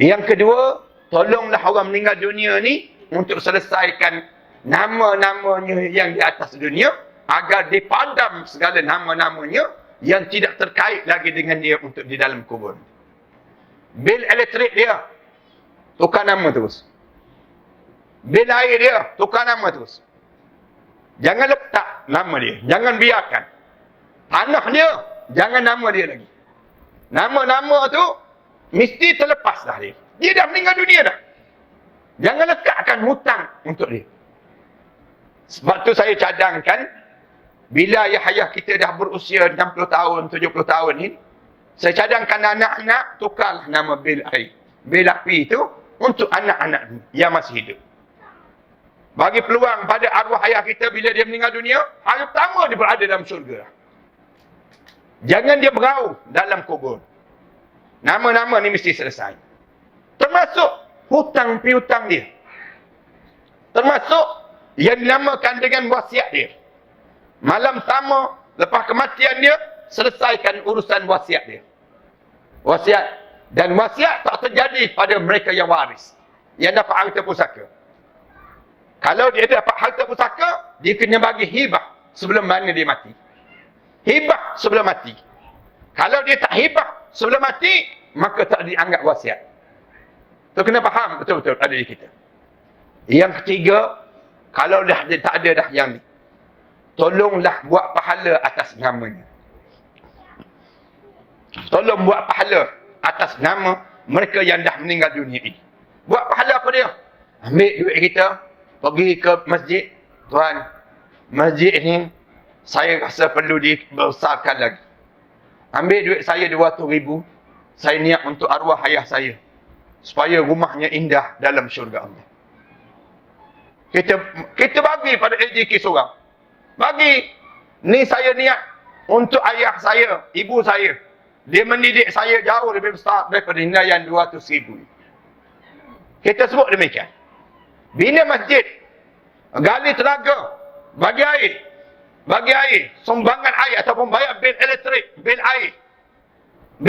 Yang kedua, tolonglah orang meninggal dunia ni untuk selesaikan nama-namanya yang di atas dunia, agar dipadam segala nama-namanya yang tidak terkait lagi dengan dia untuk di dalam kubur. Bil elektrik dia, tukar nama terus. Bil air dia, tukar nama terus. Jangan letak nama dia, jangan biarkan. Tanah dia, jangan nama dia lagi. Nama-nama tu mesti terlepas dah dia. Dia dah meninggal dunia dah. Jangan lekatkan hutang untuk dia. Sebab tu saya cadangkan, bila ayah-ayah kita dah berusia 60 tahun, 70 tahun ni, saya cadangkan anak-anak tukarlah nama bil air, bil api itu untuk anak-anak yang masih hidup. Bagi peluang pada arwah ayah kita bila dia meninggal dunia, hari pertama dia berada dalam syurga. Jangan dia beraung dalam kubur. Nama-nama ni mesti selesai. Termasuk hutang piutang dia. Termasuk yang dinamakan dengan wasiat dia. Malam pertama lepas kematian dia, selesaikan urusan wasiat dia. Wasiat. Dan wasiat tak terjadi pada mereka yang waris, yang dapat harta pusaka. Kalau dia dapat harta pusaka, dia kena bagi hibah sebelum mana dia mati. Hibah sebelum mati. Kalau dia tak hibah sebelum mati, maka tak dianggap wasiat. Tu kena faham betul-betul ada di kita. Yang ketiga, kalau dah dia tak ada dah yang ni, tolonglah buat pahala atas namanya. Tolong buat pahala atas nama mereka yang dah meninggal dunia ini. Buat pahala apa dia? Ambil duit kita, pergi ke masjid. Tuan, masjid ni saya rasa perlu dibesarkan lagi. Ambil duit saya 200,000. Saya niat untuk arwah ayah saya. supaya rumahnya indah dalam syurga Allah. Kita bagi pada AJK seorang. Bagi, ni saya niat untuk ayah saya, ibu saya. Dia mendidik saya jauh lebih besar daripada nilaian 200,000. Kita sebut demikian. Bina masjid, gali tenaga, bagi air, sumbangan air ataupun bayar bil elektrik, bil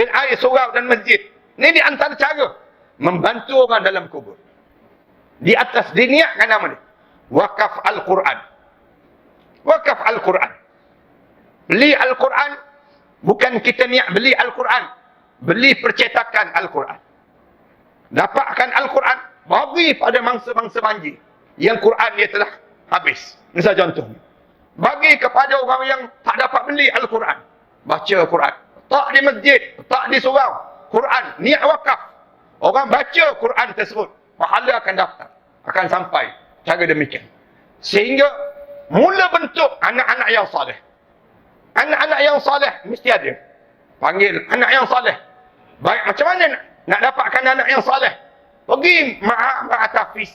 air surau dan masjid. Ini di antara cara membantu orang dalam kubur. Di atas diniatkan nama dia. Wakaf Al-Quran. Wakaf Al-Quran. Beli Al-Quran, bukan kita niat beli Al-Quran. Beli percetakan Al-Quran. Dapatkan Al-Quran, bagi pada mangsa-mangsa banjir. Yang Quran dia telah habis. Misal contohnya. Bagi kepada orang yang tak dapat beli Al-Quran. Baca Quran. Tak di masjid, tak di surau. Quran, niat wakaf. Orang baca Quran tersebut, pahala akan daftar. Akan sampai. Cara demikian. Sehingga mula bentuk anak-anak yang saleh. Anak-anak yang saleh mesti ada. Panggil anak yang saleh. Baik, macam mana nak dapatkan anak yang saleh? Pergi ma'a tahfiz.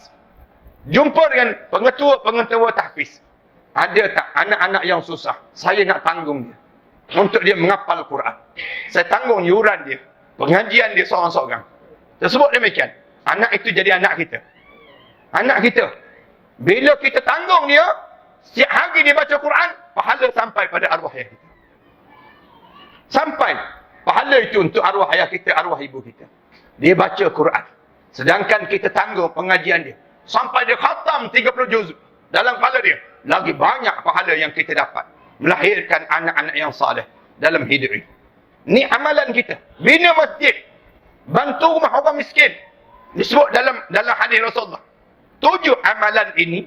Jumpa dengan pengetua tahfiz. Ada tak anak-anak yang susah? Saya nak tanggung dia. Untuk dia menghafal Quran. Saya tanggung yuran dia. Pengajian dia seorang-seorang. Tersebut demikian. Anak itu jadi anak kita. Anak kita. Bila kita tanggung dia, setiap hari dia baca Quran, pahala sampai pada arwah ayah kita. Sampai. Pahala itu untuk arwah ayah kita, arwah ibu kita. Dia baca Quran. Sedangkan kita tanggung pengajian dia. Sampai dia khatam 30 juz dalam kepala dia. Lagi banyak pahala yang kita dapat. Melahirkan anak-anak yang saleh dalam hidup ini. Ini amalan kita. Bina masjid. Bantu rumah orang miskin. Disebut dalam hadis Rasulullah. Tujuh amalan ini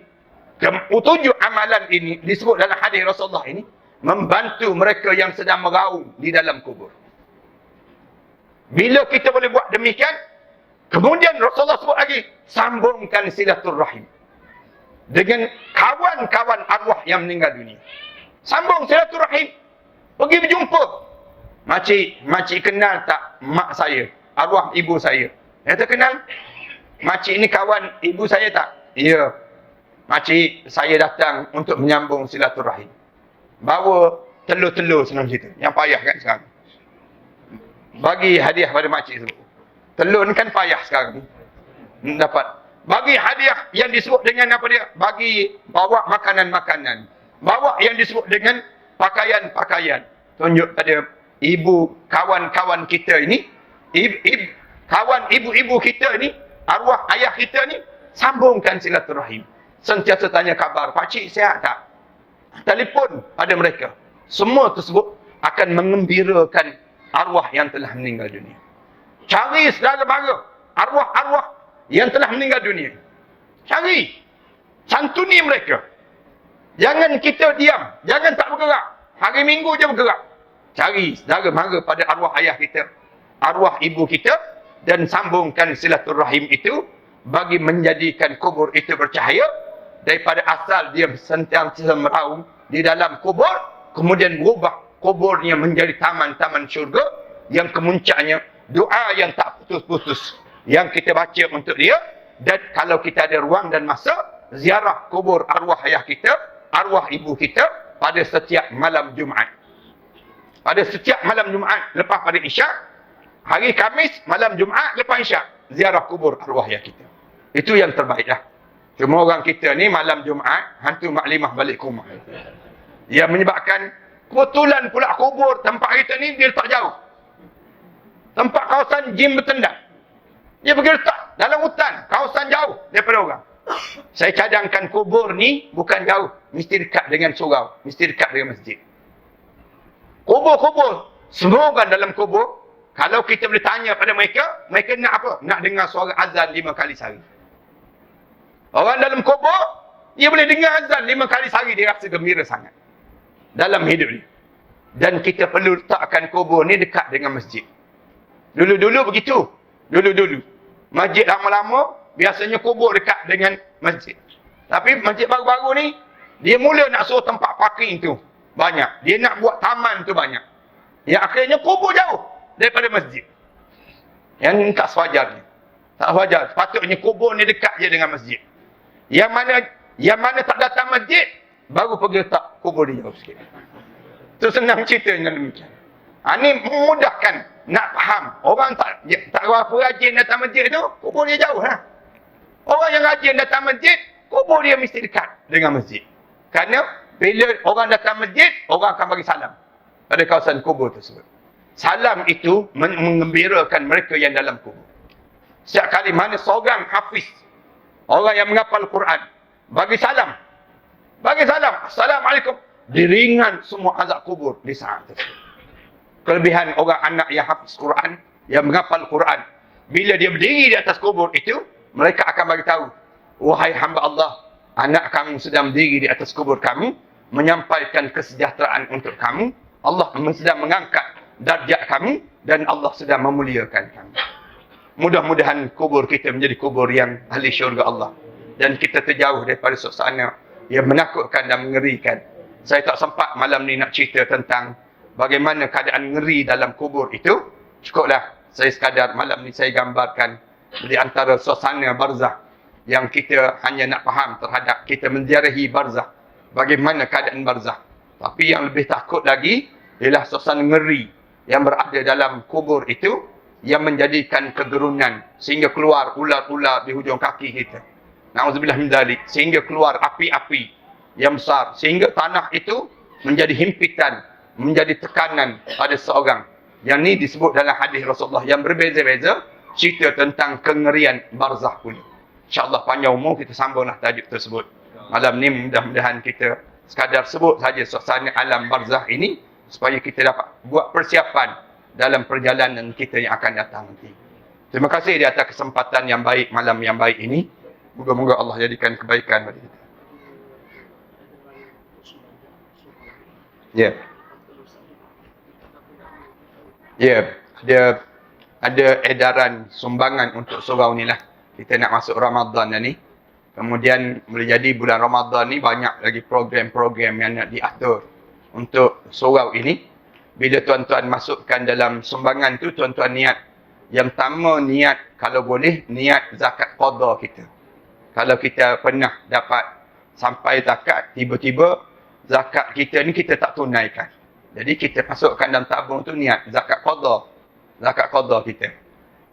disebut dalam hadis Rasulullah ini. Membantu mereka yang sedang meraung di dalam kubur. Bila kita boleh buat demikian, kemudian Rasulullah sebut lagi, sambungkan silaturrahim dengan kawan-kawan arwah yang meninggal dunia. Sambung silaturrahim. Pergi berjumpa. Makcik kenal tak mak saya, arwah ibu saya? Ya, tak kenal. Makcik ni kawan ibu saya tak? Ya. Makcik saya datang untuk menyambung silaturrahim. Bawa telur-telur senang cerita. Yang payah kan sekarang. Bagi hadiah pada makcik tu. Telur ni kan payah sekarang. Dapat. Bagi hadiah yang disebut dengan apa dia? Bagi bawa makanan-makanan. Bawa yang disebut dengan pakaian-pakaian. Tunjuk pada ibu, kawan-kawan kita ini. Kawan ibu-ibu kita ni. Arwah ayah kita ni. Sambungkan silaturahim. Sentiasa tanya khabar. Pakcik sihat tak? Telefon pada mereka. Semua tersebut akan mengembirakan arwah yang telah meninggal dunia. Cari saudara mara. Arwah-arwah yang telah meninggal dunia. Cari. Santuni mereka. Jangan kita diam. Jangan tak bergerak. Hari Minggu je bergerak. Cari saudara mara pada arwah ayah kita. Arwah ibu kita. Dan sambungkan silaturahim itu. Bagi menjadikan kubur itu bercahaya. Daripada asal dia sentiasa meraung di dalam kubur. Kemudian berubah kuburnya menjadi taman-taman syurga. Yang kemuncaknya doa yang tak putus-putus. Yang kita baca untuk dia. Dan kalau kita ada ruang dan masa. Ziarah kubur arwah ayah kita. Arwah ibu kita. Pada setiap malam Jumaat. Pada setiap malam Jumaat. Lepas pada Isyak. Hari Khamis malam Jumaat lepas Isyak. Ziarah kubur arwah ayah kita. Itu yang terbaik lah. Cuma orang kita ni malam Jumaat. Hantu maklimah balik ke rumah. Yang menyebabkan. Kebetulan pula kubur tempat kita ni dia letak jauh. Tempat kawasan jim bertendang. Dia pergi letak dalam hutan. Kawasan jauh daripada orang. Saya cadangkan kubur ni bukan jauh. Mesti dekat dengan surau. Mesti dekat dengan masjid. Kubur-kubur. Semua orang dalam kubur. Kalau kita boleh tanya pada mereka. Mereka nak apa? Nak dengar suara azan 5 kali sehari. Orang dalam kubur. Dia boleh dengar azan 5 kali sehari. Dia rasa gembira sangat. Dalam hidup ni. Dan kita perlu letakkan kubur ni dekat dengan masjid. Dulu-dulu begitu. Dulu-dulu. Masjid lama-lama, biasanya kubur dekat dengan masjid. Tapi masjid baru-baru ni, dia mula nak suruh tempat parking tu. Banyak. Dia nak buat taman tu banyak. Yang akhirnya kubur jauh daripada masjid. Yang tak sewajarnya. Tak wajar. Patutnya kubur ni dekat je dengan masjid. Yang mana tak datang masjid, baru pergi letak kubur dia jauh sikit. Itu senang cerita dengan demikian. Ini memudahkan nak faham. Orang tak berapa rajin datang masjid tu, kubur dia jauh lah. Orang yang rajin datang masjid, kubur dia mesti dekat dengan masjid. Kerana bila orang datang masjid, orang akan bagi salam pada kawasan kubur tersebut. Salam itu mengembirakan mereka yang dalam kubur. Setiap kali mana seorang hafiz, orang yang menghafal Quran, bagi salam. Assalamualaikum. Diringan semua azab kubur di saat tersebut. Kelebihan orang anak yang hafiz Quran, yang menghafal Quran, bila dia berdiri di atas kubur itu, mereka akan bagi tahu, wahai hamba Allah, anak kamu sedang berdiri di atas kubur kamu, menyampaikan kesejahteraan untuk kamu. Allah sedang mengangkat darjat kamu, dan Allah sedang memuliakan kamu. Mudah-mudahan kubur kita menjadi kubur yang ahli syurga Allah. Dan kita terjauh daripada suasana yang menakutkan dan mengerikan. Saya tak sempat malam ni nak cerita tentang bagaimana keadaan ngeri dalam kubur itu. Cukuplah saya sekadar malam ni saya gambarkan di antara suasana barzah yang kita hanya nak faham terhadap kita menziarahi barzah. Bagaimana keadaan barzah. Tapi yang lebih takut lagi ialah suasana ngeri yang berada dalam kubur itu, yang menjadikan kegerunan sehingga keluar ular-ular di hujung kaki kita. Na'udzubillah min dzalik. Sehingga keluar api-api yang besar, sehingga tanah itu menjadi himpitan, menjadi tekanan pada seorang. Yang ni disebut dalam hadis Rasulullah yang berbeza-beza, cerita tentang kengerian barzah pula. InsyaAllah panjang umur kita sambunglah tajuk tersebut. Malam ni mudah-mudahan kita sekadar sebut saja suasana alam barzah ini, supaya kita dapat buat persiapan dalam perjalanan kita yang akan datang nanti. Terima kasih di atas kesempatan yang baik, malam yang baik ini. Moga-moga Allah jadikan kebaikan bagi kita. Ada edaran sumbangan untuk surau ni lah. Kita nak masuk Ramadan dah ni. Kemudian boleh jadi bulan Ramadan ni banyak lagi program-program yang nak diatur untuk surau ini. Bila tuan-tuan masukkan dalam sumbangan tu, tuan-tuan niat. Yang pertama niat, kalau boleh, niat zakat qada kita. Kalau kita pernah dapat sampai zakat, tiba-tiba zakat kita ni kita tak tunaikan. Jadi kita masukkan dalam tabung tu niat zakat qada. Zakat qada kita.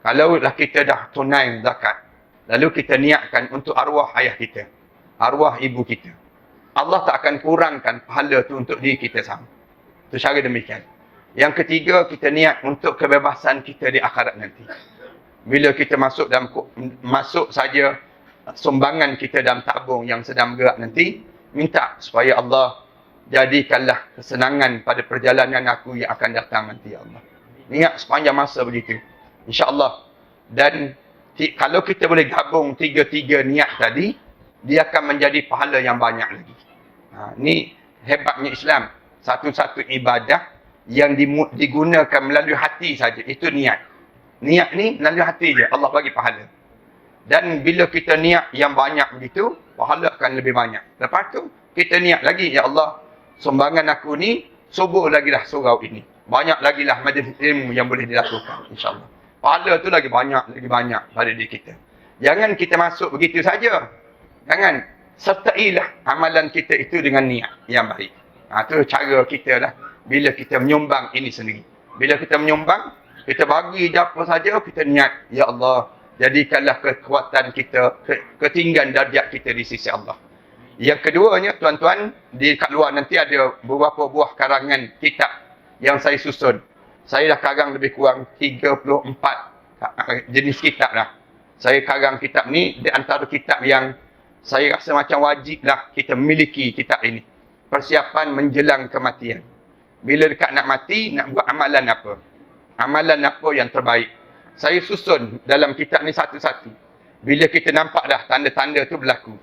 Kalau lah kita dah tunai zakat, lalu kita niatkan untuk arwah ayah kita, arwah ibu kita, Allah tak akan kurangkan pahala tu untuk diri kita sama. Itu cara demikian. Yang ketiga, kita niat untuk kebebasan kita di akhirat nanti. Bila kita masuk saja sumbangan kita dalam tabung yang sedang bergerak nanti, minta supaya Allah jadikanlah kesenangan pada perjalanan aku yang akan datang nanti, ya Allah. Niat sepanjang masa begitu, insya-Allah. Dan kalau kita boleh gabung tiga-tiga niat tadi, dia akan menjadi pahala yang banyak lagi. Ni hebatnya Islam. Satu-satu ibadah yang digunakan melalui hati saja, itu niat. Niat ni melalui hati je, Allah bagi pahala. Dan bila kita niat yang banyak begitu, pahala akan lebih banyak. Lepas tu, kita niat lagi, ya Allah, sumbangan aku ni, subur lagi dah surau ini. Banyak lagi lah majlis ilmu yang boleh dilakukan, insyaAllah. Pahala tu lagi banyak pada diri kita. Jangan kita masuk begitu saja. Jangan. Sertailah amalan kita itu dengan niat yang baik. Itu cara kita lah. Bila kita menyumbang ini sendiri. Bila kita menyumbang, kita bagi apa saja, kita niat, ya Allah, jadikanlah kekuatan kita, ketinggian darjat kita di sisi Allah. Yang keduanya, tuan-tuan, di kat luar nanti ada beberapa buah karangan kitab yang saya susun. Saya dah karang lebih kurang 34 jenis kitab dah. Saya karang kitab ni di antara kitab yang saya rasa macam wajib lah kita memiliki kitab ini. Persiapan menjelang kematian. Bila dekat nak mati, nak buat amalan apa? Amalan apa yang terbaik? Saya susun dalam kitab ni satu-satu. Bila kita nampak dah tanda-tanda tu berlaku.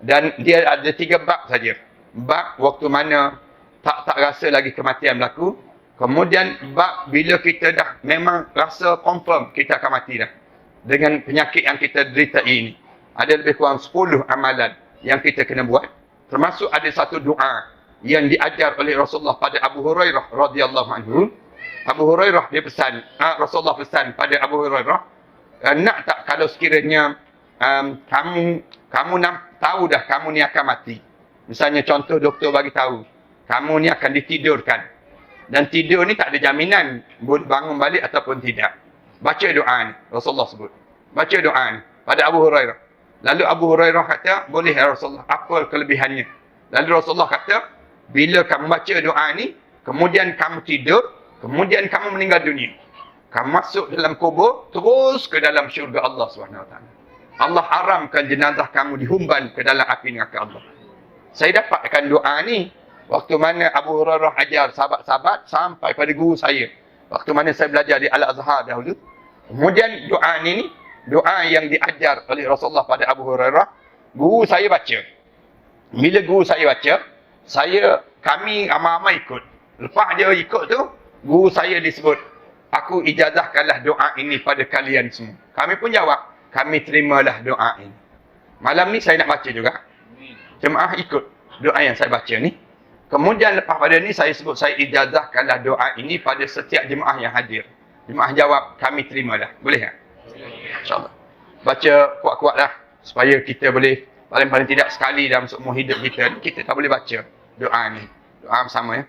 Dan dia ada 3 bab saja. Bab waktu mana tak rasa lagi kematian berlaku. Kemudian bab bila kita dah memang rasa confirm kita akan mati dah. Dengan penyakit yang kita derita ini. Ada lebih kurang 10 amalan yang kita kena buat. Termasuk ada satu doa yang diajar oleh Rasulullah pada Abu Hurairah radhiyallahu anhu. Abu Hurairah dia pesan, Rasulullah pesan pada Abu Hurairah, nak tak kalau sekiranya kamu tahu dah kamu ni akan mati. Misalnya contoh doktor bagi tahu, kamu ni akan ditidurkan. Dan tidur ni tak ada jaminan bangun balik ataupun tidak. Baca doa ni, Rasulullah sebut. Baca doa ni pada Abu Hurairah. Lalu Abu Hurairah kata, boleh ya Rasulullah, apa kelebihannya? Lalu Rasulullah kata, bila kamu baca doa ni, kemudian kamu tidur, kemudian kamu meninggal dunia, kamu masuk dalam kubur, terus ke dalam syurga Allah SWT. Allah haramkan jenazah kamu dihumban ke dalam api neraka Allah. Saya dapatkan doa ni waktu mana Abu Hurairah ajar sahabat-sahabat sampai pada guru saya. Waktu mana saya belajar di Al-Azhar dahulu. Kemudian doa ni doa yang diajar oleh Rasulullah pada Abu Hurairah, guru saya baca. Bila guru saya baca, kami ramai-ramai ikut. Lepas dia ikut tu, guru saya disebut, aku ijazahkanlah doa ini pada kalian semua. Kami pun jawab, kami terimalah doa ini. Malam ni saya nak baca juga. Jemaah ikut doa yang saya baca ni. Kemudian lepas pada ni saya sebut, saya ijazahkanlah doa ini pada setiap jemaah yang hadir. Jemaah jawab, kami terimalah. Boleh tak? InsyaAllah. Baca kuat-kuatlah supaya kita boleh, paling-paling tidak sekali dalam seumur hidup kita, kita tak boleh baca doa ni. Doa bersama ya.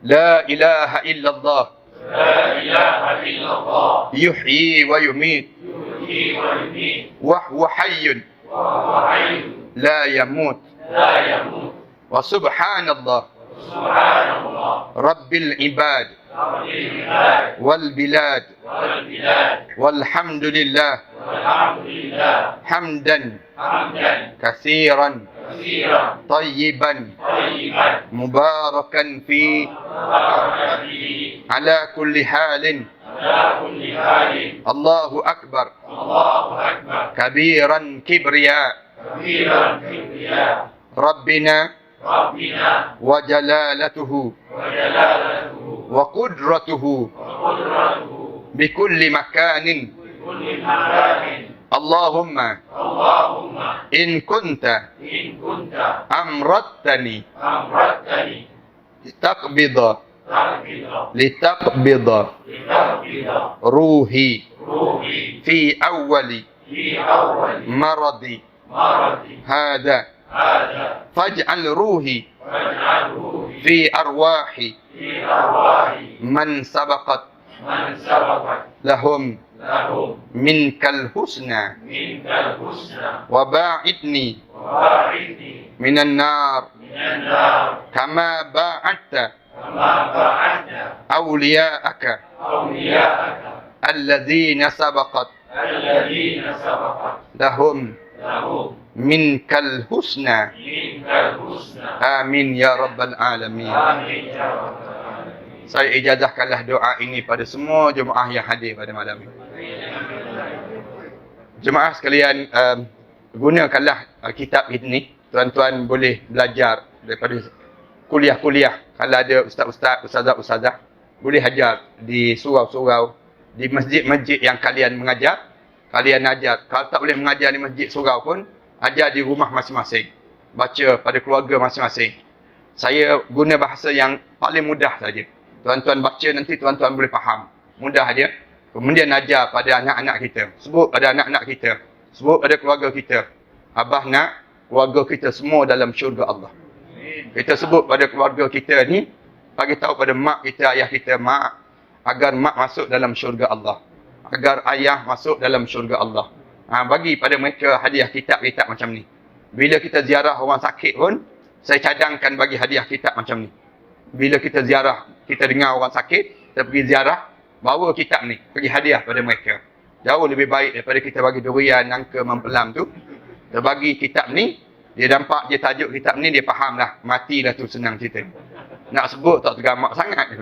La ilaha illallah. La ilaha illallah. Yuhyi wa yumit. Yuhyi wa yumit. Wa huwa hayyun. Wa huwa hayyun. La yamut. La yamut. Wa subhanallah. Subhanallah. Rabbil ibad. Rabbil ibad. Wal bilad. Wal bilad. Walhamdulillah. Walhamdulillah. Hamdan. Hamdan. Kathiran. Kathiran. Tayyiban. Tayyiban. Mubarakan fi. Mubarakan fihi. Ala kulli halin. Ala kulli halin. Allahu akbar. Allahu akbar. Kabiran kibriya. Kabiran kibriya. Rabbina. Rabbina. Wa jalalatuhu. Wa jalalatuhu. Wa qudratuhu. Wa qudratuhu. Bikulli makanin. Kulli makanin. Allahumma. Allahumma. In kunta. In kunta. Amrattani. Amrattani. Litaqbida. Taqbida. Litaqbida. Litaqbida. Ruhi. Ruhi. Fi awwali. Fi awwali. Maradi. Maradi. Hada. Hada. Faj'al ruhi. Faj'al ruhi. Fi arwahi. Fi arwahi. Man sabaqat. Man sabaqat. Lahum. Lahum. Minkal husna. Minkal husna. Wa ba'idni. Wa ba'idni. Minan nar. Minan nar. Kama ba'adta. Kama ba'adta. Awliya'aka. Awliya'aka. Alladhina sabaqat. Alladhina sabaqat. Lahum. Lahum. Minkal husna. Minkal husna. Amin ya rabbal alamin. Amin ya rabbal alamin. Saya ijazahkanlah doa ini pada semua jemaah yang hadir pada malam ini. Jemaah sekalian, gunakanlah kitab ini. Tuan-tuan boleh belajar daripada kuliah-kuliah. Kalau ada ustaz-ustaz, ustazah-ustazah, boleh ajar di surau-surau, di masjid-masjid yang kalian mengajar, kalian ajar. Kalau tak boleh mengajar di masjid surau pun, ajar di rumah masing-masing. Baca pada keluarga masing-masing. Saya guna bahasa yang paling mudah saja. Tuan-tuan baca nanti tuan-tuan boleh faham. Mudah aja. Kemudian ajar pada anak-anak kita. Sebut pada anak-anak kita. Sebut pada keluarga kita. Abah nak keluarga kita semua dalam syurga Allah. Kita sebut pada keluarga kita ni, bagi tahu pada mak kita, ayah kita, mak, agar mak masuk dalam syurga Allah. Agar ayah masuk dalam syurga Allah. Bagi pada mereka hadiah kitab-kitab macam ni. Bila kita ziarah orang sakit pun, saya cadangkan bagi hadiah kitab macam ni. Bila kita ziarah, kita dengar orang sakit, kita pergi ziarah, bawa kitab ni, pergi hadiah pada mereka. Jauh lebih baik daripada kita bagi durian, nangka, mempelam tu. Kita bagi kitab ni, dia nampak, dia tajuk kitab ni, dia faham lah. Matilah tu senang cerita. Nak sebut tak tergamak sangat.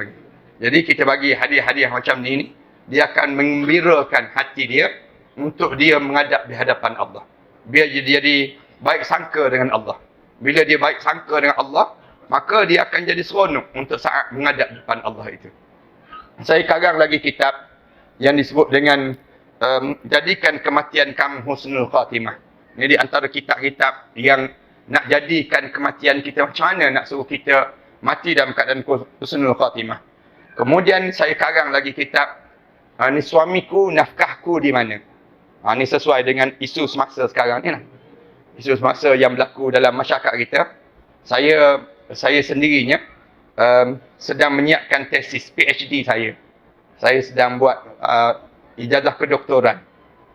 Jadi kita bagi hadiah-hadiah macam ni, dia akan menggembirakan hati dia untuk dia menghadap di hadapan Allah. Biar dia jadi baik sangka dengan Allah. Bila dia baik sangka dengan Allah, maka dia akan jadi seronok untuk saat menghadap depan Allah itu. Saya karang lagi kitab yang disebut dengan jadikan kematian kamu husnul khatimah. Ini di antara kitab-kitab yang nak jadikan kematian kita, macam mana nak suruh kita mati dalam keadaan husnul khatimah. Kemudian saya karang lagi kitab, ni suamiku, nafkahku di mana. Ini sesuai dengan isu semasa sekarang ni lah. Isu semasa yang berlaku dalam masyarakat kita. Saya sendirinya sedang menyiapkan tesis PhD saya. Saya sedang buat ijazah kedoktoran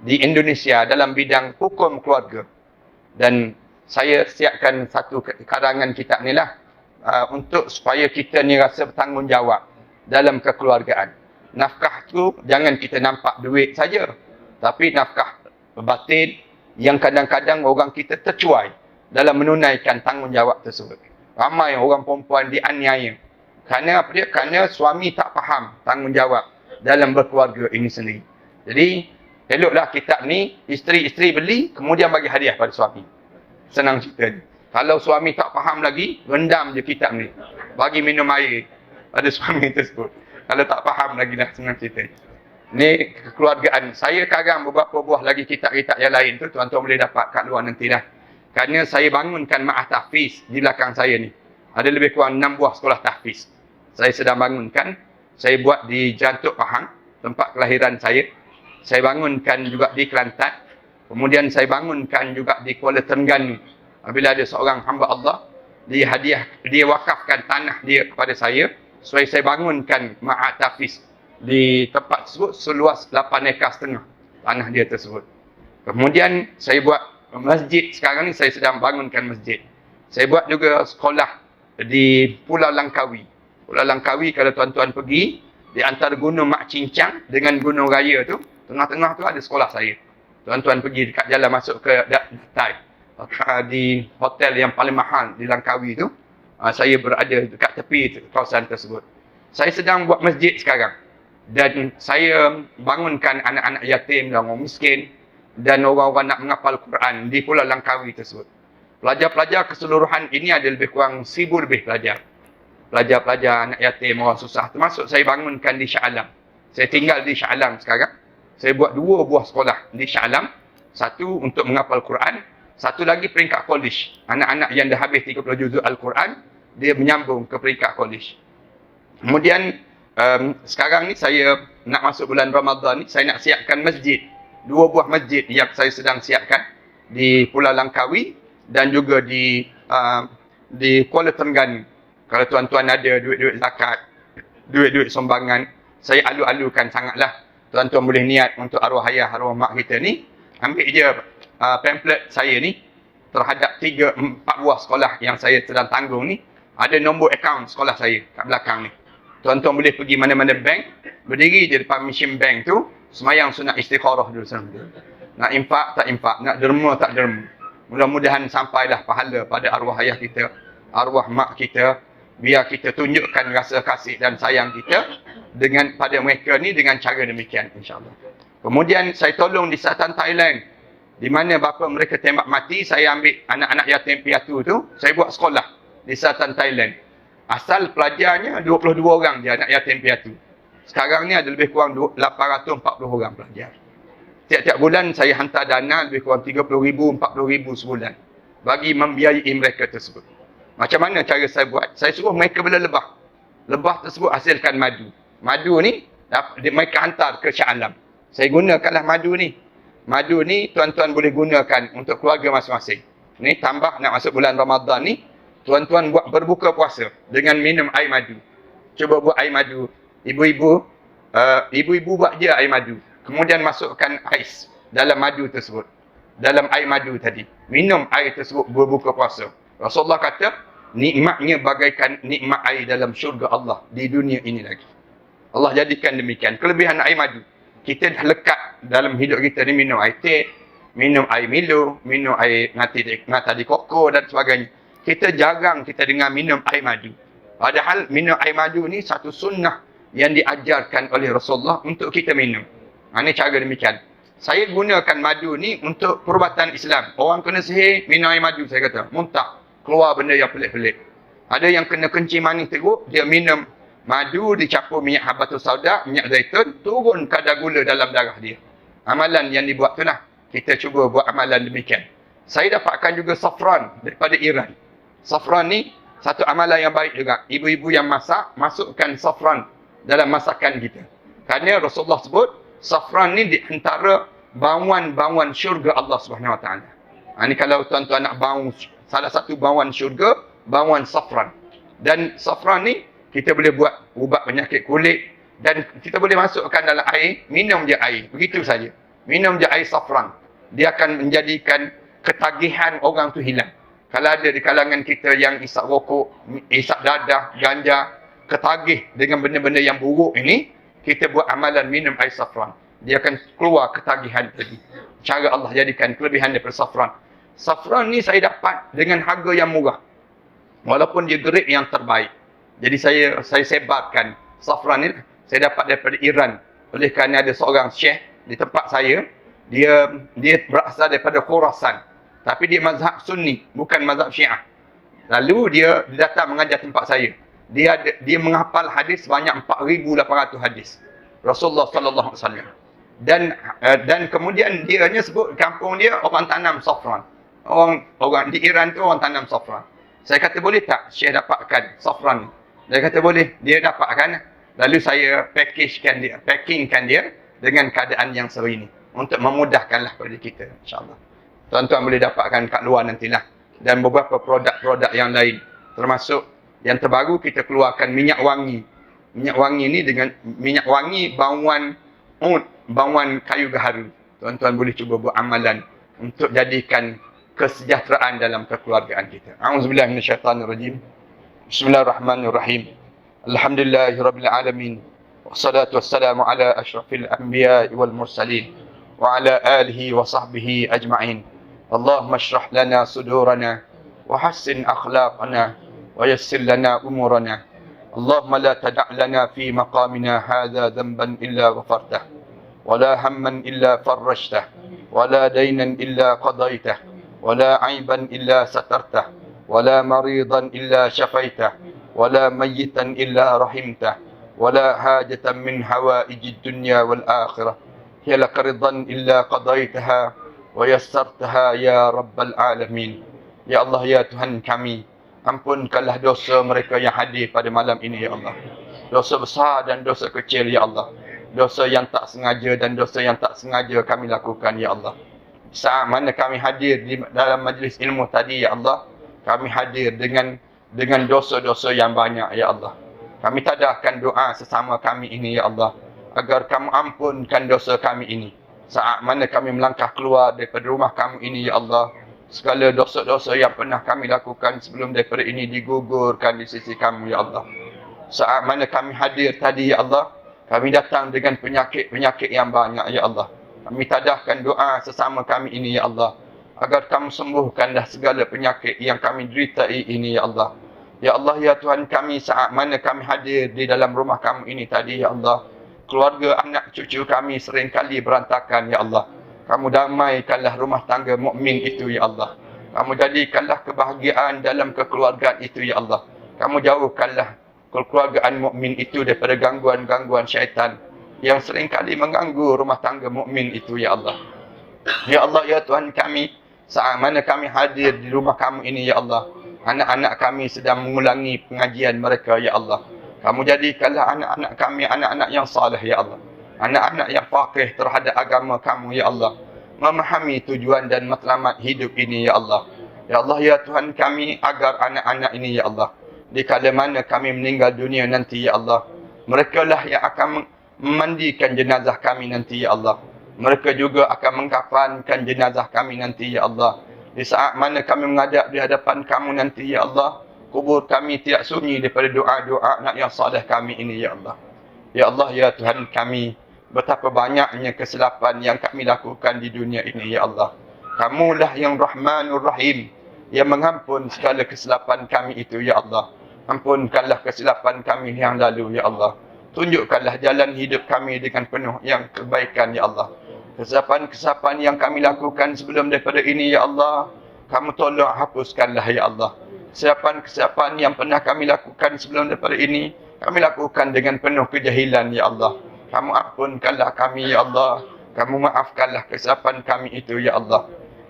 di Indonesia dalam bidang hukum keluarga. Dan saya siapkan satu karangan kitab ni lah untuk supaya kita ni rasa bertanggungjawab dalam kekeluargaan. Nafkah tu jangan kita nampak duit saja, tapi nafkah batin yang kadang-kadang orang kita tercuai dalam menunaikan tanggungjawab tersebut. Ramai orang perempuan dianiaya. Kerana apa dia? Kerana suami tak faham tanggungjawab dalam berkeluarga ini sendiri. Jadi, eloklah kitab ni, isteri-isteri beli, kemudian bagi hadiah pada suami. Senang cerita ni. Kalau suami tak faham lagi, rendam je kitab ni. Bagi minum air pada suami tersebut. Kalau tak faham lagi dah, senang cerita. Ni kekeluargaan. Saya karang beberapa buah lagi kitab-kitab yang lain tu, tuan-tuan boleh dapat kat luar nantilah. Kerana saya bangunkan ma'ah tahfiz di belakang saya ni. Ada lebih kurang 6 buah sekolah tahfiz. Saya sedang bangunkan. Saya buat di Jantuk Pahang, tempat kelahiran saya. Saya bangunkan juga di Kelantan. Kemudian saya bangunkan juga di Kuala Terengganu. Bila ada seorang hamba Allah, dia wakafkan tanah dia kepada saya. Supaya saya bangunkan ma'at tahfiz di tempat tersebut seluas 8,5 ekar tanah dia tersebut. Kemudian saya buat masjid. Sekarang ni saya sedang bangunkan masjid. Saya buat juga sekolah di Pulau Langkawi. Pulau Langkawi kalau tuan-tuan pergi, di antara Gunung Mak Cincang dengan Gunung Raya tu, tengah-tengah tu ada sekolah saya. Tuan-tuan pergi dekat jalan masuk ke Datai, di hotel yang paling mahal di Langkawi tu, saya berada dekat tepi kawasan tersebut. Saya sedang buat masjid sekarang. Dan saya bangunkan anak-anak yatim dan orang miskin dan orang-orang nak menghafal Quran di Pulau Langkawi tersebut. Pelajar-pelajar keseluruhan ini ada lebih kurang 1,000 lebih pelajar. Pelajar-pelajar, anak yatim, orang susah. Termasuk saya bangunkan di Shah Alam. Saya tinggal di Shah Alam sekarang. Saya buat 2 buah sekolah di Shah Alam. Satu untuk menghafal Quran. Satu lagi peringkat college. Anak-anak yang dah habis 30 juzuk Al-Quran, dia menyambung ke peringkat college. Kemudian, sekarang ni saya nak masuk bulan Ramadan ni, saya nak siapkan masjid. 2 buah masjid yang saya sedang siapkan di Pulau Langkawi dan juga di Kuala Terengganu. Kalau tuan-tuan ada duit-duit zakat, duit-duit sumbangan, saya alu-alukan sangatlah. Tuan-tuan boleh niat untuk arwah ayah, arwah mak kita ni. Ambil je pamphlet saya ni terhadap 3-4 buah sekolah yang saya sedang tanggung ni. Ada nombor akaun sekolah saya kat belakang ni. Tuan-tuan boleh pergi mana-mana bank, berdiri je depan mesin bank tu, semayang sunat istikharah dulu sana. Nak infak, tak infak. Nak derma, tak derma. Mudah-mudahan sampailah pahala pada arwah ayah kita, arwah mak kita. Biar kita tunjukkan rasa kasih dan sayang kita pada mereka ni dengan cara demikian, insyaAllah. Kemudian saya tolong di selatan Thailand. Di mana bapa mereka tembak mati, saya ambil anak-anak yatim piatu tu, saya buat sekolah di selatan Thailand. Asal pelajarnya 22 orang je anak yatim piatu. Sekarang ni ada lebih kurang 840 orang pelajar. Tiap-tiap bulan saya hantar dana lebih kurang 30,000, 40,000 sebulan bagi membiayai mereka tersebut. Macam mana cara saya buat? Saya suruh mereka bela lebah. Lebah tersebut hasilkan madu. Madu ni mereka hantar ke Shah Alam. Saya gunakanlah madu ni. Madu ni tuan-tuan boleh gunakan untuk keluarga masing-masing. Ni tambah nak masuk bulan Ramadan ni, tuan-tuan buat berbuka puasa dengan minum air madu. Cuba buat air madu. Ibu-ibu buat je air madu. Kemudian masukkan ais dalam madu tersebut. Dalam air madu tadi. Minum air tersebut berbuka puasa. Rasulullah kata, nikmatnya bagaikan nikmat air dalam syurga Allah di dunia ini lagi. Allah jadikan demikian. Kelebihan air madu. Kita dah lekat dalam hidup kita ni minum air teh, minum air Milo, minum air nata di koko dan sebagainya. Kita jarang kita dengar minum air madu. Padahal minum air madu ni satu sunnah yang diajarkan oleh Rasulullah untuk kita minum. Ini cara demikian. Saya gunakan madu ni untuk perubatan Islam. Orang kena sihir, minum air madu, saya kata. Muntah. Keluar benda yang pelik-pelik. Ada yang kena kencing manis teruk, dia minum madu, dicampur minyak habatus sauda, minyak zaitun, turun kadar gula dalam darah dia. Amalan yang dibuat tu lah. Kita cuba buat amalan demikian. Saya dapatkan juga safran daripada Iran. Safran ni satu amalan yang baik juga. Ibu-ibu yang masak, masukkan safran dalam masakan kita. Kerana Rasulullah sebut, safran ni di antara bauan-bauan syurga Allah Subhanahu Wa Taala. Ini kalau tuan-tuan nak bau, salah satu bauan syurga, bauan safran. Dan safran ni kita boleh buat ubat penyakit kulit dan kita boleh masukkan dalam air, minum je air, begitu saja. Minum je air safran. Dia akan menjadikan ketagihan orang tu hilang. Kalau ada di kalangan kita yang isap rokok, isap dadah, ganja, ketagih dengan benda-benda yang buruk ini, kita buat amalan minum air safran. Dia akan keluar ketagihan tadi. Cara Allah jadikan kelebihan daripada safran. Safran ni saya dapat dengan harga yang murah. Walaupun dia grade yang terbaik. Jadi saya sebarkan safran ni. Saya dapat daripada Iran. Oleh kerana ada seorang syekh di tempat saya. Dia berasal daripada Khurasan. Tapi dia mazhab Sunni, bukan mazhab Syiah. Lalu dia datang mengajar tempat saya. Dia menghafal hadis sebanyak 4,800 hadis. Rasulullah sallallahu alaihi wasallam. Dan kemudian dia hanya sebut kampung dia orang tanam safran. Orang di Iran tu orang tanam safran. Saya kata boleh tak Syekh dapatkan safran ni? Dia kata boleh. Dia dapatkan. Lalu saya packingkan dia dengan keadaan yang seri ni. Untuk memudahkanlah kepada kita, insyaAllah. Tuan-tuan boleh dapatkan kat luar nantilah. Dan beberapa produk-produk yang lain. Termasuk yang terbaru kita keluarkan minyak wangi. Minyak wangi ni dengan minyak wangi bauan oud, bauan kayu gaharu. Tuan-tuan boleh cuba buat amalan untuk jadikan kesejahteraan dalam kekeluargaan kita. A'udzubillahi minasyaitanirrajim. Bismillahirrahmanirrahim. Alhamdulillahirabbil alamin. Wassalatu wassalamu ala asyrafil anbiya'i wal mursalin wa ala alihi wa sahbihi ajma'in. Allahumma shrah lana sudurana wa hassin akhlaqana wa yassir lana umurana. Allahumma la tada' lana fi maqamina hadha dhanban illa ghafartah wa la hamman illa farrajtah wa la daynan illa qadaitah wa la 'aiban illa satartah wa la maridan illa shafaitah wa la mayyitan illa rahimtah wa la hajatan min hawaijid dunya wal akhirah hiya lak ridan illa qadaitaha wa yassartaha ya rabbal alamin. Ya Allah, ya Tuhan kami, ampunkanlah dosa mereka yang hadir pada malam ini ya Allah. Dosa besar dan dosa kecil ya Allah. Dosa yang tak sengaja dan dosa yang tak sengaja kami lakukan ya Allah. Saat mana kami hadir di dalam majlis ilmu tadi ya Allah, kami hadir dengan dosa-dosa yang banyak ya Allah. Kami tadahkan doa sesama kami ini ya Allah, agar kamu ampunkan dosa kami ini. Saat mana kami melangkah keluar daripada rumah kami ini ya Allah, segala dosa-dosa yang pernah kami lakukan sebelum daripada ini digugurkan di sisi kamu ya Allah. Saat mana kami hadir tadi ya Allah, kami datang dengan penyakit-penyakit yang banyak ya Allah. Kami tadahkan doa sesama kami ini ya Allah, agar kamu sembuhkanlah segala penyakit yang kami deritai ini ya Allah. Ya Allah, ya Tuhan kami, saat mana kami hadir di dalam rumah kamu ini tadi ya Allah, keluarga anak cucu kami seringkali berantakan ya Allah. Kamu damaikanlah rumah tangga mukmin itu ya Allah. Kamu jadikanlah kebahagiaan dalam kekeluargaan itu ya Allah. Kamu jauhkanlah kekeluargaan mukmin itu daripada gangguan-gangguan syaitan yang seringkali mengganggu rumah tangga mukmin itu ya Allah. Ya Allah, ya Tuhan kami, saat mana kami hadir di rumah kamu ini ya Allah, anak-anak kami sedang mengulangi pengajian mereka ya Allah. Kamu jadikanlah anak-anak kami anak-anak yang saleh ya Allah. Anak-anak yang faqih terhadap agama kamu ya Allah, memahami tujuan dan matlamat hidup ini ya Allah. Ya Allah, ya Tuhan kami, agar anak-anak ini ya Allah, di kala mana kami meninggal dunia nanti ya Allah, mereka lah yang akan memandikan jenazah kami nanti ya Allah. Mereka juga akan mengkafankan jenazah kami nanti ya Allah. Di saat mana kami menghadap di hadapan kamu nanti ya Allah, kubur kami tidak sunyi daripada doa-doa anak yang saleh kami ini ya Allah. Ya Allah, ya Tuhan kami, betapa banyaknya kesilapan yang kami lakukan di dunia ini ya Allah. Kamulah yang Rahmanur Rahim, yang mengampun segala kesilapan kami itu ya Allah. Ampunkanlah kesilapan kami yang lalu ya Allah. Tunjukkanlah jalan hidup kami dengan penuh yang kebaikan ya Allah. Kesilapan-kesilapan yang kami lakukan sebelum daripada ini ya Allah, kamu tolong hapuskanlah ya Allah. Kesilapan-kesilapan yang pernah kami lakukan sebelum daripada ini, kami lakukan dengan penuh kejahilan ya Allah. Kamu ampunkanlah kami ya Allah. Kamu maafkanlah kesilapan kami itu ya Allah.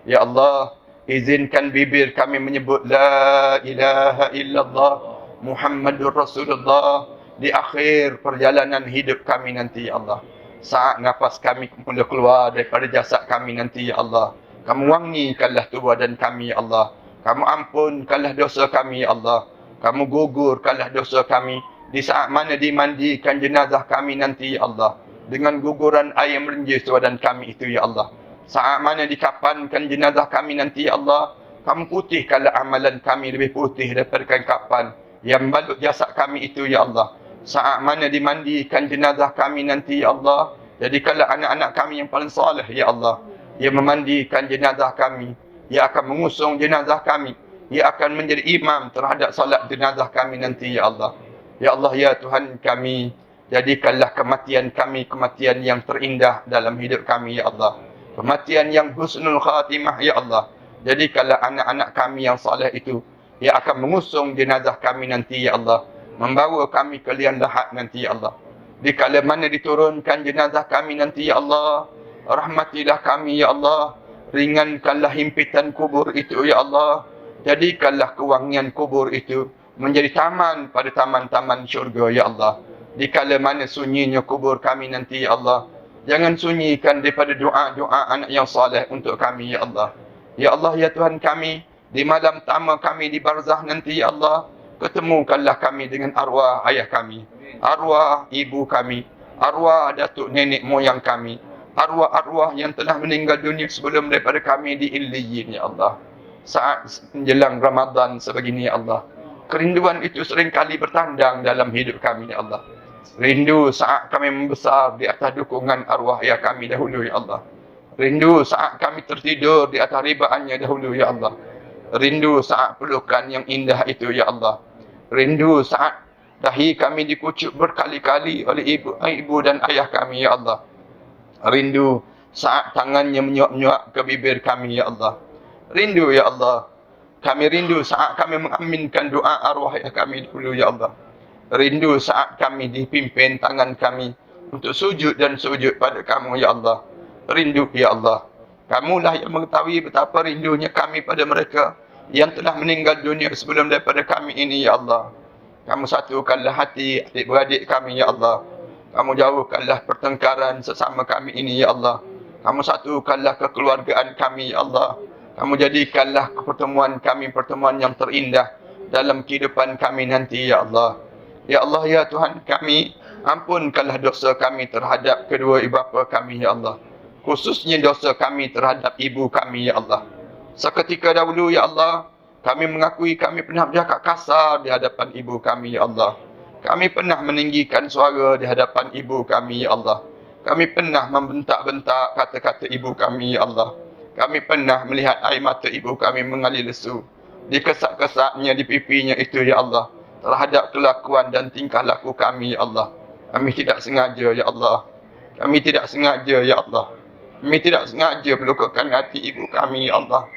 Ya Allah, izinkan bibir kami menyebut La ilaha illallah Muhammadur Rasulullah di akhir perjalanan hidup kami nanti ya Allah. Saat nafas kami mula keluar daripada jasad kami nanti, ya Allah, kamu wangikanlah tubuh badan kami, ya Allah. Kamu ampunkanlah dosa kami, ya Allah. Kamu gugurkanlah dosa kami di saat mana dimandikan jenazah kami nanti, ya Allah, dengan guguran air merenjis badan kami itu, ya Allah. Saat mana dikapankan jenazah kami nanti, ya Allah, kamu putihkanlah amalan kami lebih putih daripada kapan yang balut jasad kami itu, ya Allah. Saat mana dimandikan jenazah kami nanti, ya Allah, jadikanlah anak-anak kami yang paling soleh, ya Allah. Ia memandikan jenazah kami, ia akan mengusung jenazah kami, ia akan menjadi imam terhadap solat jenazah kami nanti, ya Allah. Ya Allah, ya Tuhan kami, jadikanlah kematian kami kematian yang terindah dalam hidup kami, ya Allah. Kematian yang husnul khatimah, ya Allah. Jadikanlah anak-anak kami yang soleh itu, ia akan mengusung jenazah kami nanti, ya Allah, membawa kami ke liang lahat nanti, ya Allah. Di kala mana diturunkan jenazah kami nanti, ya Allah, rahmatilah kami, ya Allah. Ringankanlah himpitan kubur itu, ya Allah. Jadikanlah kewangian kubur itu menjadi taman pada taman-taman syurga, ya Allah. Di kala mana sunyinya kubur kami nanti, ya Allah, jangan sunyikan daripada doa-doa anak yang saleh untuk kami, ya Allah. Ya Allah, ya Tuhan kami, di malam pertama kami di barzah nanti, ya Allah, ketemukanlah kami dengan arwah ayah kami, arwah ibu kami, arwah datuk nenek moyang kami, arwah-arwah yang telah meninggal dunia sebelum daripada kami di Illiyin, ya Allah. Saat menjelang Ramadan sebegini, ya Allah, kerinduan itu seringkali bertandang dalam hidup kami, ya Allah. Rindu saat kami membesar di atas dukungan arwah ayah kami dahulu, ya Allah. Rindu saat kami tertidur di atas ribaannya dahulu, ya Allah. Rindu saat pelukan yang indah itu, ya Allah. Rindu saat dahi kami dikucuk berkali-kali oleh ibu dan ayah kami, ya Allah. Rindu saat tangannya menyuap-nyuap ke bibir kami, ya Allah. Rindu, ya Allah. Kami rindu saat kami mengaminkan doa arwah ayah kami dahulu, ya Allah. Rindu saat kami dipimpin tangan kami untuk sujud dan sujud pada kamu, ya Allah. Rindu, ya Allah. Kamulah yang mengetahui betapa rindunya kami pada mereka yang telah meninggal dunia sebelum daripada kami ini, ya Allah. Kamu satukanlah hati adik-beradik kami, ya Allah. Kamu jauhkanlah pertengkaran sesama kami ini, ya Allah. Kamu satukanlah kekeluargaan kami, ya Allah. Kamu jadikanlah pertemuan kami pertemuan yang terindah dalam kehidupan kami nanti, ya Allah. Ya Allah, ya Tuhan kami, ampunkanlah dosa kami terhadap kedua ibu bapa kami, ya Allah. Khususnya dosa kami terhadap ibu kami, ya Allah. Seketika dahulu, ya Allah, kami mengakui kami pernah bercakap kasar di hadapan ibu kami, ya Allah. Kami pernah meninggikan suara di hadapan ibu kami, ya Allah. Kami pernah membentak-bentak kata-kata ibu kami, ya Allah. Kami pernah melihat air mata ibu kami mengalir lesu di kesat-kesatnya, di pipinya itu, ya Allah, terhadap kelakuan dan tingkah laku kami, ya Allah. Kami tidak sengaja, ya Allah. Kami tidak sengaja, ya Allah. Kami tidak sengaja melukakan hati ibu kami, ya Allah.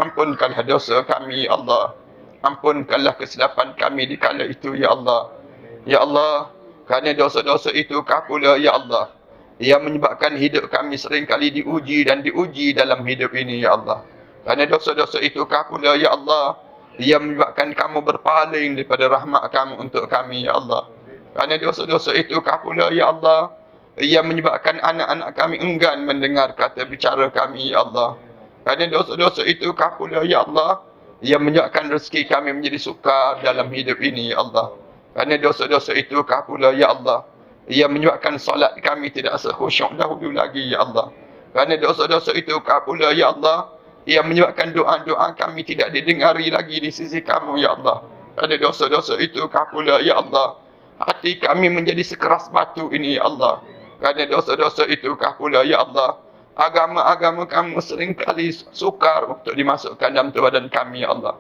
Ampunkanlah dosa kami, ya Allah. Ampunkanlah kesilapan kami di kala itu, ya Allah. Ya Allah, kerana dosa-dosa itu kau pula, ya Allah, yang menyebabkan hidup kami seringkali diuji dan diuji dalam hidup ini, ya Allah. Kerana dosa-dosa itu kau pula, ya Allah, yang menyebabkan kamu berpaling daripada rahmat kamu untuk kami, ya Allah. Kerana dosa-dosa itu kau pula, ya Allah, yang menyebabkan anak-anak kami enggan mendengar kata bicara kami, ya Allah. Kerana dosa-dosa itu kau pula, ya Allah, yang menyebabkan rezeki kami menjadi sukar dalam hidup ini, ya Allah. Kerana dosa-dosa itu kau pula, ya Allah, yang menyebabkan solat kami tidak sekhusyuk dahulu lagi, ya Allah. Kerana dosa-dosa itu kau pula, ya Allah, yang menyebabkan doa-doa kami tidak didengari lagi di sisi kamu, ya Allah. Kerana dosa-dosa itu kau pula, ya Allah, hati kami menjadi sekeras batu ini, ya Allah. Kerana dosa-dosa itu kau pula, ya Allah, agama-agama kamu seringkali sukar untuk dimasukkan dalam badan kami, ya Allah.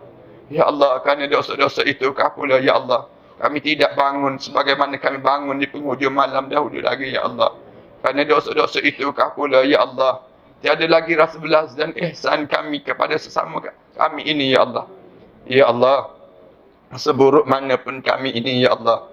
Ya Allah, kerana dosa-dosa itu kau pula, ya Allah, kami tidak bangun sebagaimana kami bangun di penghujung malam dahulu lagi, ya Allah. Kerana dosa-dosa itu kau pula, ya Allah, tiada lagi rasa belas dan ihsan kami kepada sesama kami ini, ya Allah. Ya Allah, seburuk mana pun kami ini, ya Allah,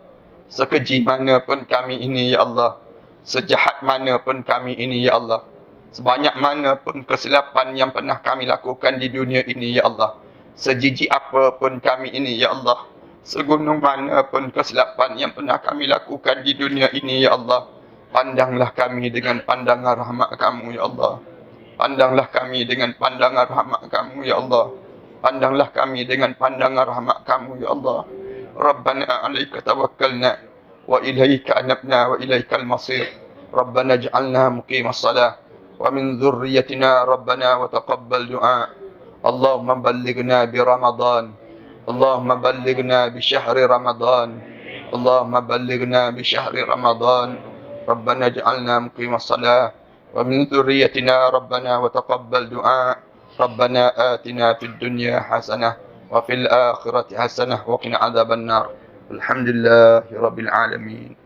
sekeji mana pun kami ini, ya Allah, sejahat mana pun kami ini, ya Allah, sebanyak mana pun kesilapan yang pernah kami lakukan di dunia ini, ya Allah, sejijik apa pun kami ini, ya Allah, segunung mana pun kesilapan yang pernah kami lakukan di dunia ini, ya Allah, Pandanglah kami dengan pandangan rahmat kamu, ya Allah. Pandanglah kami dengan pandangan rahmat kamu, ya Allah. Pandanglah kami dengan pandangan rahmat kamu, ya Allah. Rabbana alaika tawakkalna wa ilaika anabna wa ilaikal masir. Rabbana ij'alna muqimas salah wa min dhurriyyatina rabbana wa taqabbal du'a. Allahumma ballighna bi Ramadan. Allahumma ballighna bi syahri Ramadan. Allahumma ballighna bi syahri Ramadan. Rabbana ij'alna muqimas salah ومن ذريتنا ربنا وتقبل دعاء ربنا آتنا في الدنيا حسنة وفي الآخرة حسنة وقنا عذاب النار الحمد لله رب العالمين.